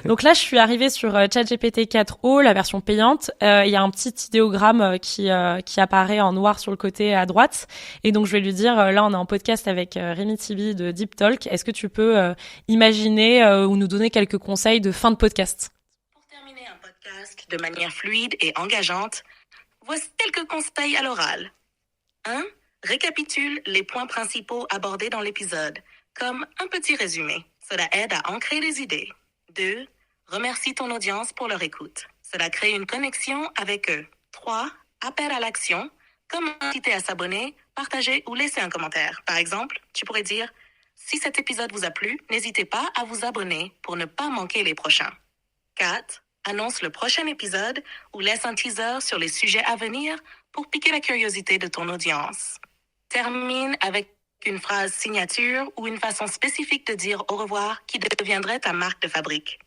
Donc là, je suis arrivée sur ChatGPT 4o, la version payante. Il y a un petit idéogramme qui apparaît en noir sur le côté à droite. Et donc je vais lui dire, là, on est en podcast avec Rémi Tibi de Deep Talk. Est-ce que tu peux imaginer ou nous donner quelques conseils de fin de podcast? De manière fluide et engageante, voici quelques conseils à l'oral. 1. Récapitule les points principaux abordés dans l'épisode, comme un petit résumé. Cela aide à ancrer les idées. 2. Remercie ton audience pour leur écoute. Cela crée une connexion avec eux. 3. Appel à l'action, comme inciter à s'abonner, partager ou laisser un commentaire. Par exemple, tu pourrais dire « Si cet épisode vous a plu, n'hésitez pas à vous abonner pour ne pas manquer les prochains. » 4. Annonce le prochain épisode ou laisse un teaser sur les sujets à venir pour piquer la curiosité de ton audience. Termine avec une phrase signature ou une façon spécifique de dire au revoir qui deviendrait ta marque de fabrique.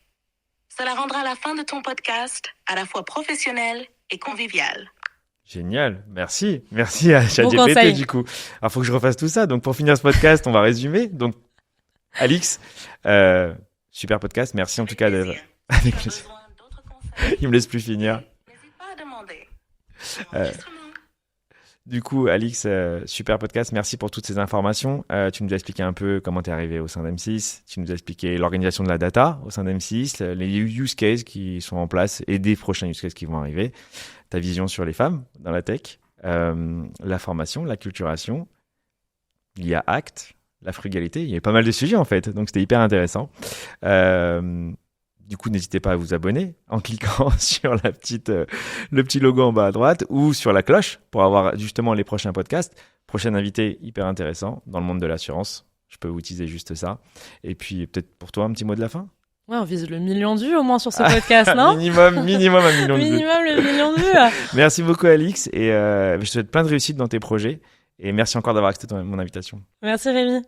Cela rendra la fin de ton podcast à la fois professionnelle et conviviale. Génial, merci à ChatGPT du coup. Alors faut que je refasse tout ça. Donc pour finir ce podcast, on va résumer. Donc Alix, super podcast, merci en tout cas d'être avec plaisir. Il me laisse plus finir. N'hésite pas à demander. Du coup, Alix, super podcast. Merci pour toutes ces informations. Tu nous as expliqué un peu comment tu es arrivé au sein d'M6. Tu nous as expliqué l'organisation de la data au sein d'M6, les use cases qui sont en place et des prochains use cases qui vont arriver. Ta vision sur les femmes dans la tech, la formation, la culturation. Il y a Act, la frugalité. Il y a pas mal de sujets en fait. Donc, c'était hyper intéressant. Du coup, n'hésitez pas à vous abonner en cliquant sur le petit logo en bas à droite ou sur la cloche pour avoir justement les prochains podcasts. Prochain invité hyper intéressant dans le monde de l'assurance. Je peux vous teaser juste ça. Et puis, peut-être pour toi, un petit mot de la fin? Ouais, on vise le million de vues au moins sur ce podcast, non? minimum 1 million de vues. Minimum le million de vues. Merci beaucoup, Alix. Et je te souhaite plein de réussite dans tes projets. Et merci encore d'avoir accepté mon invitation. Merci, Rémi.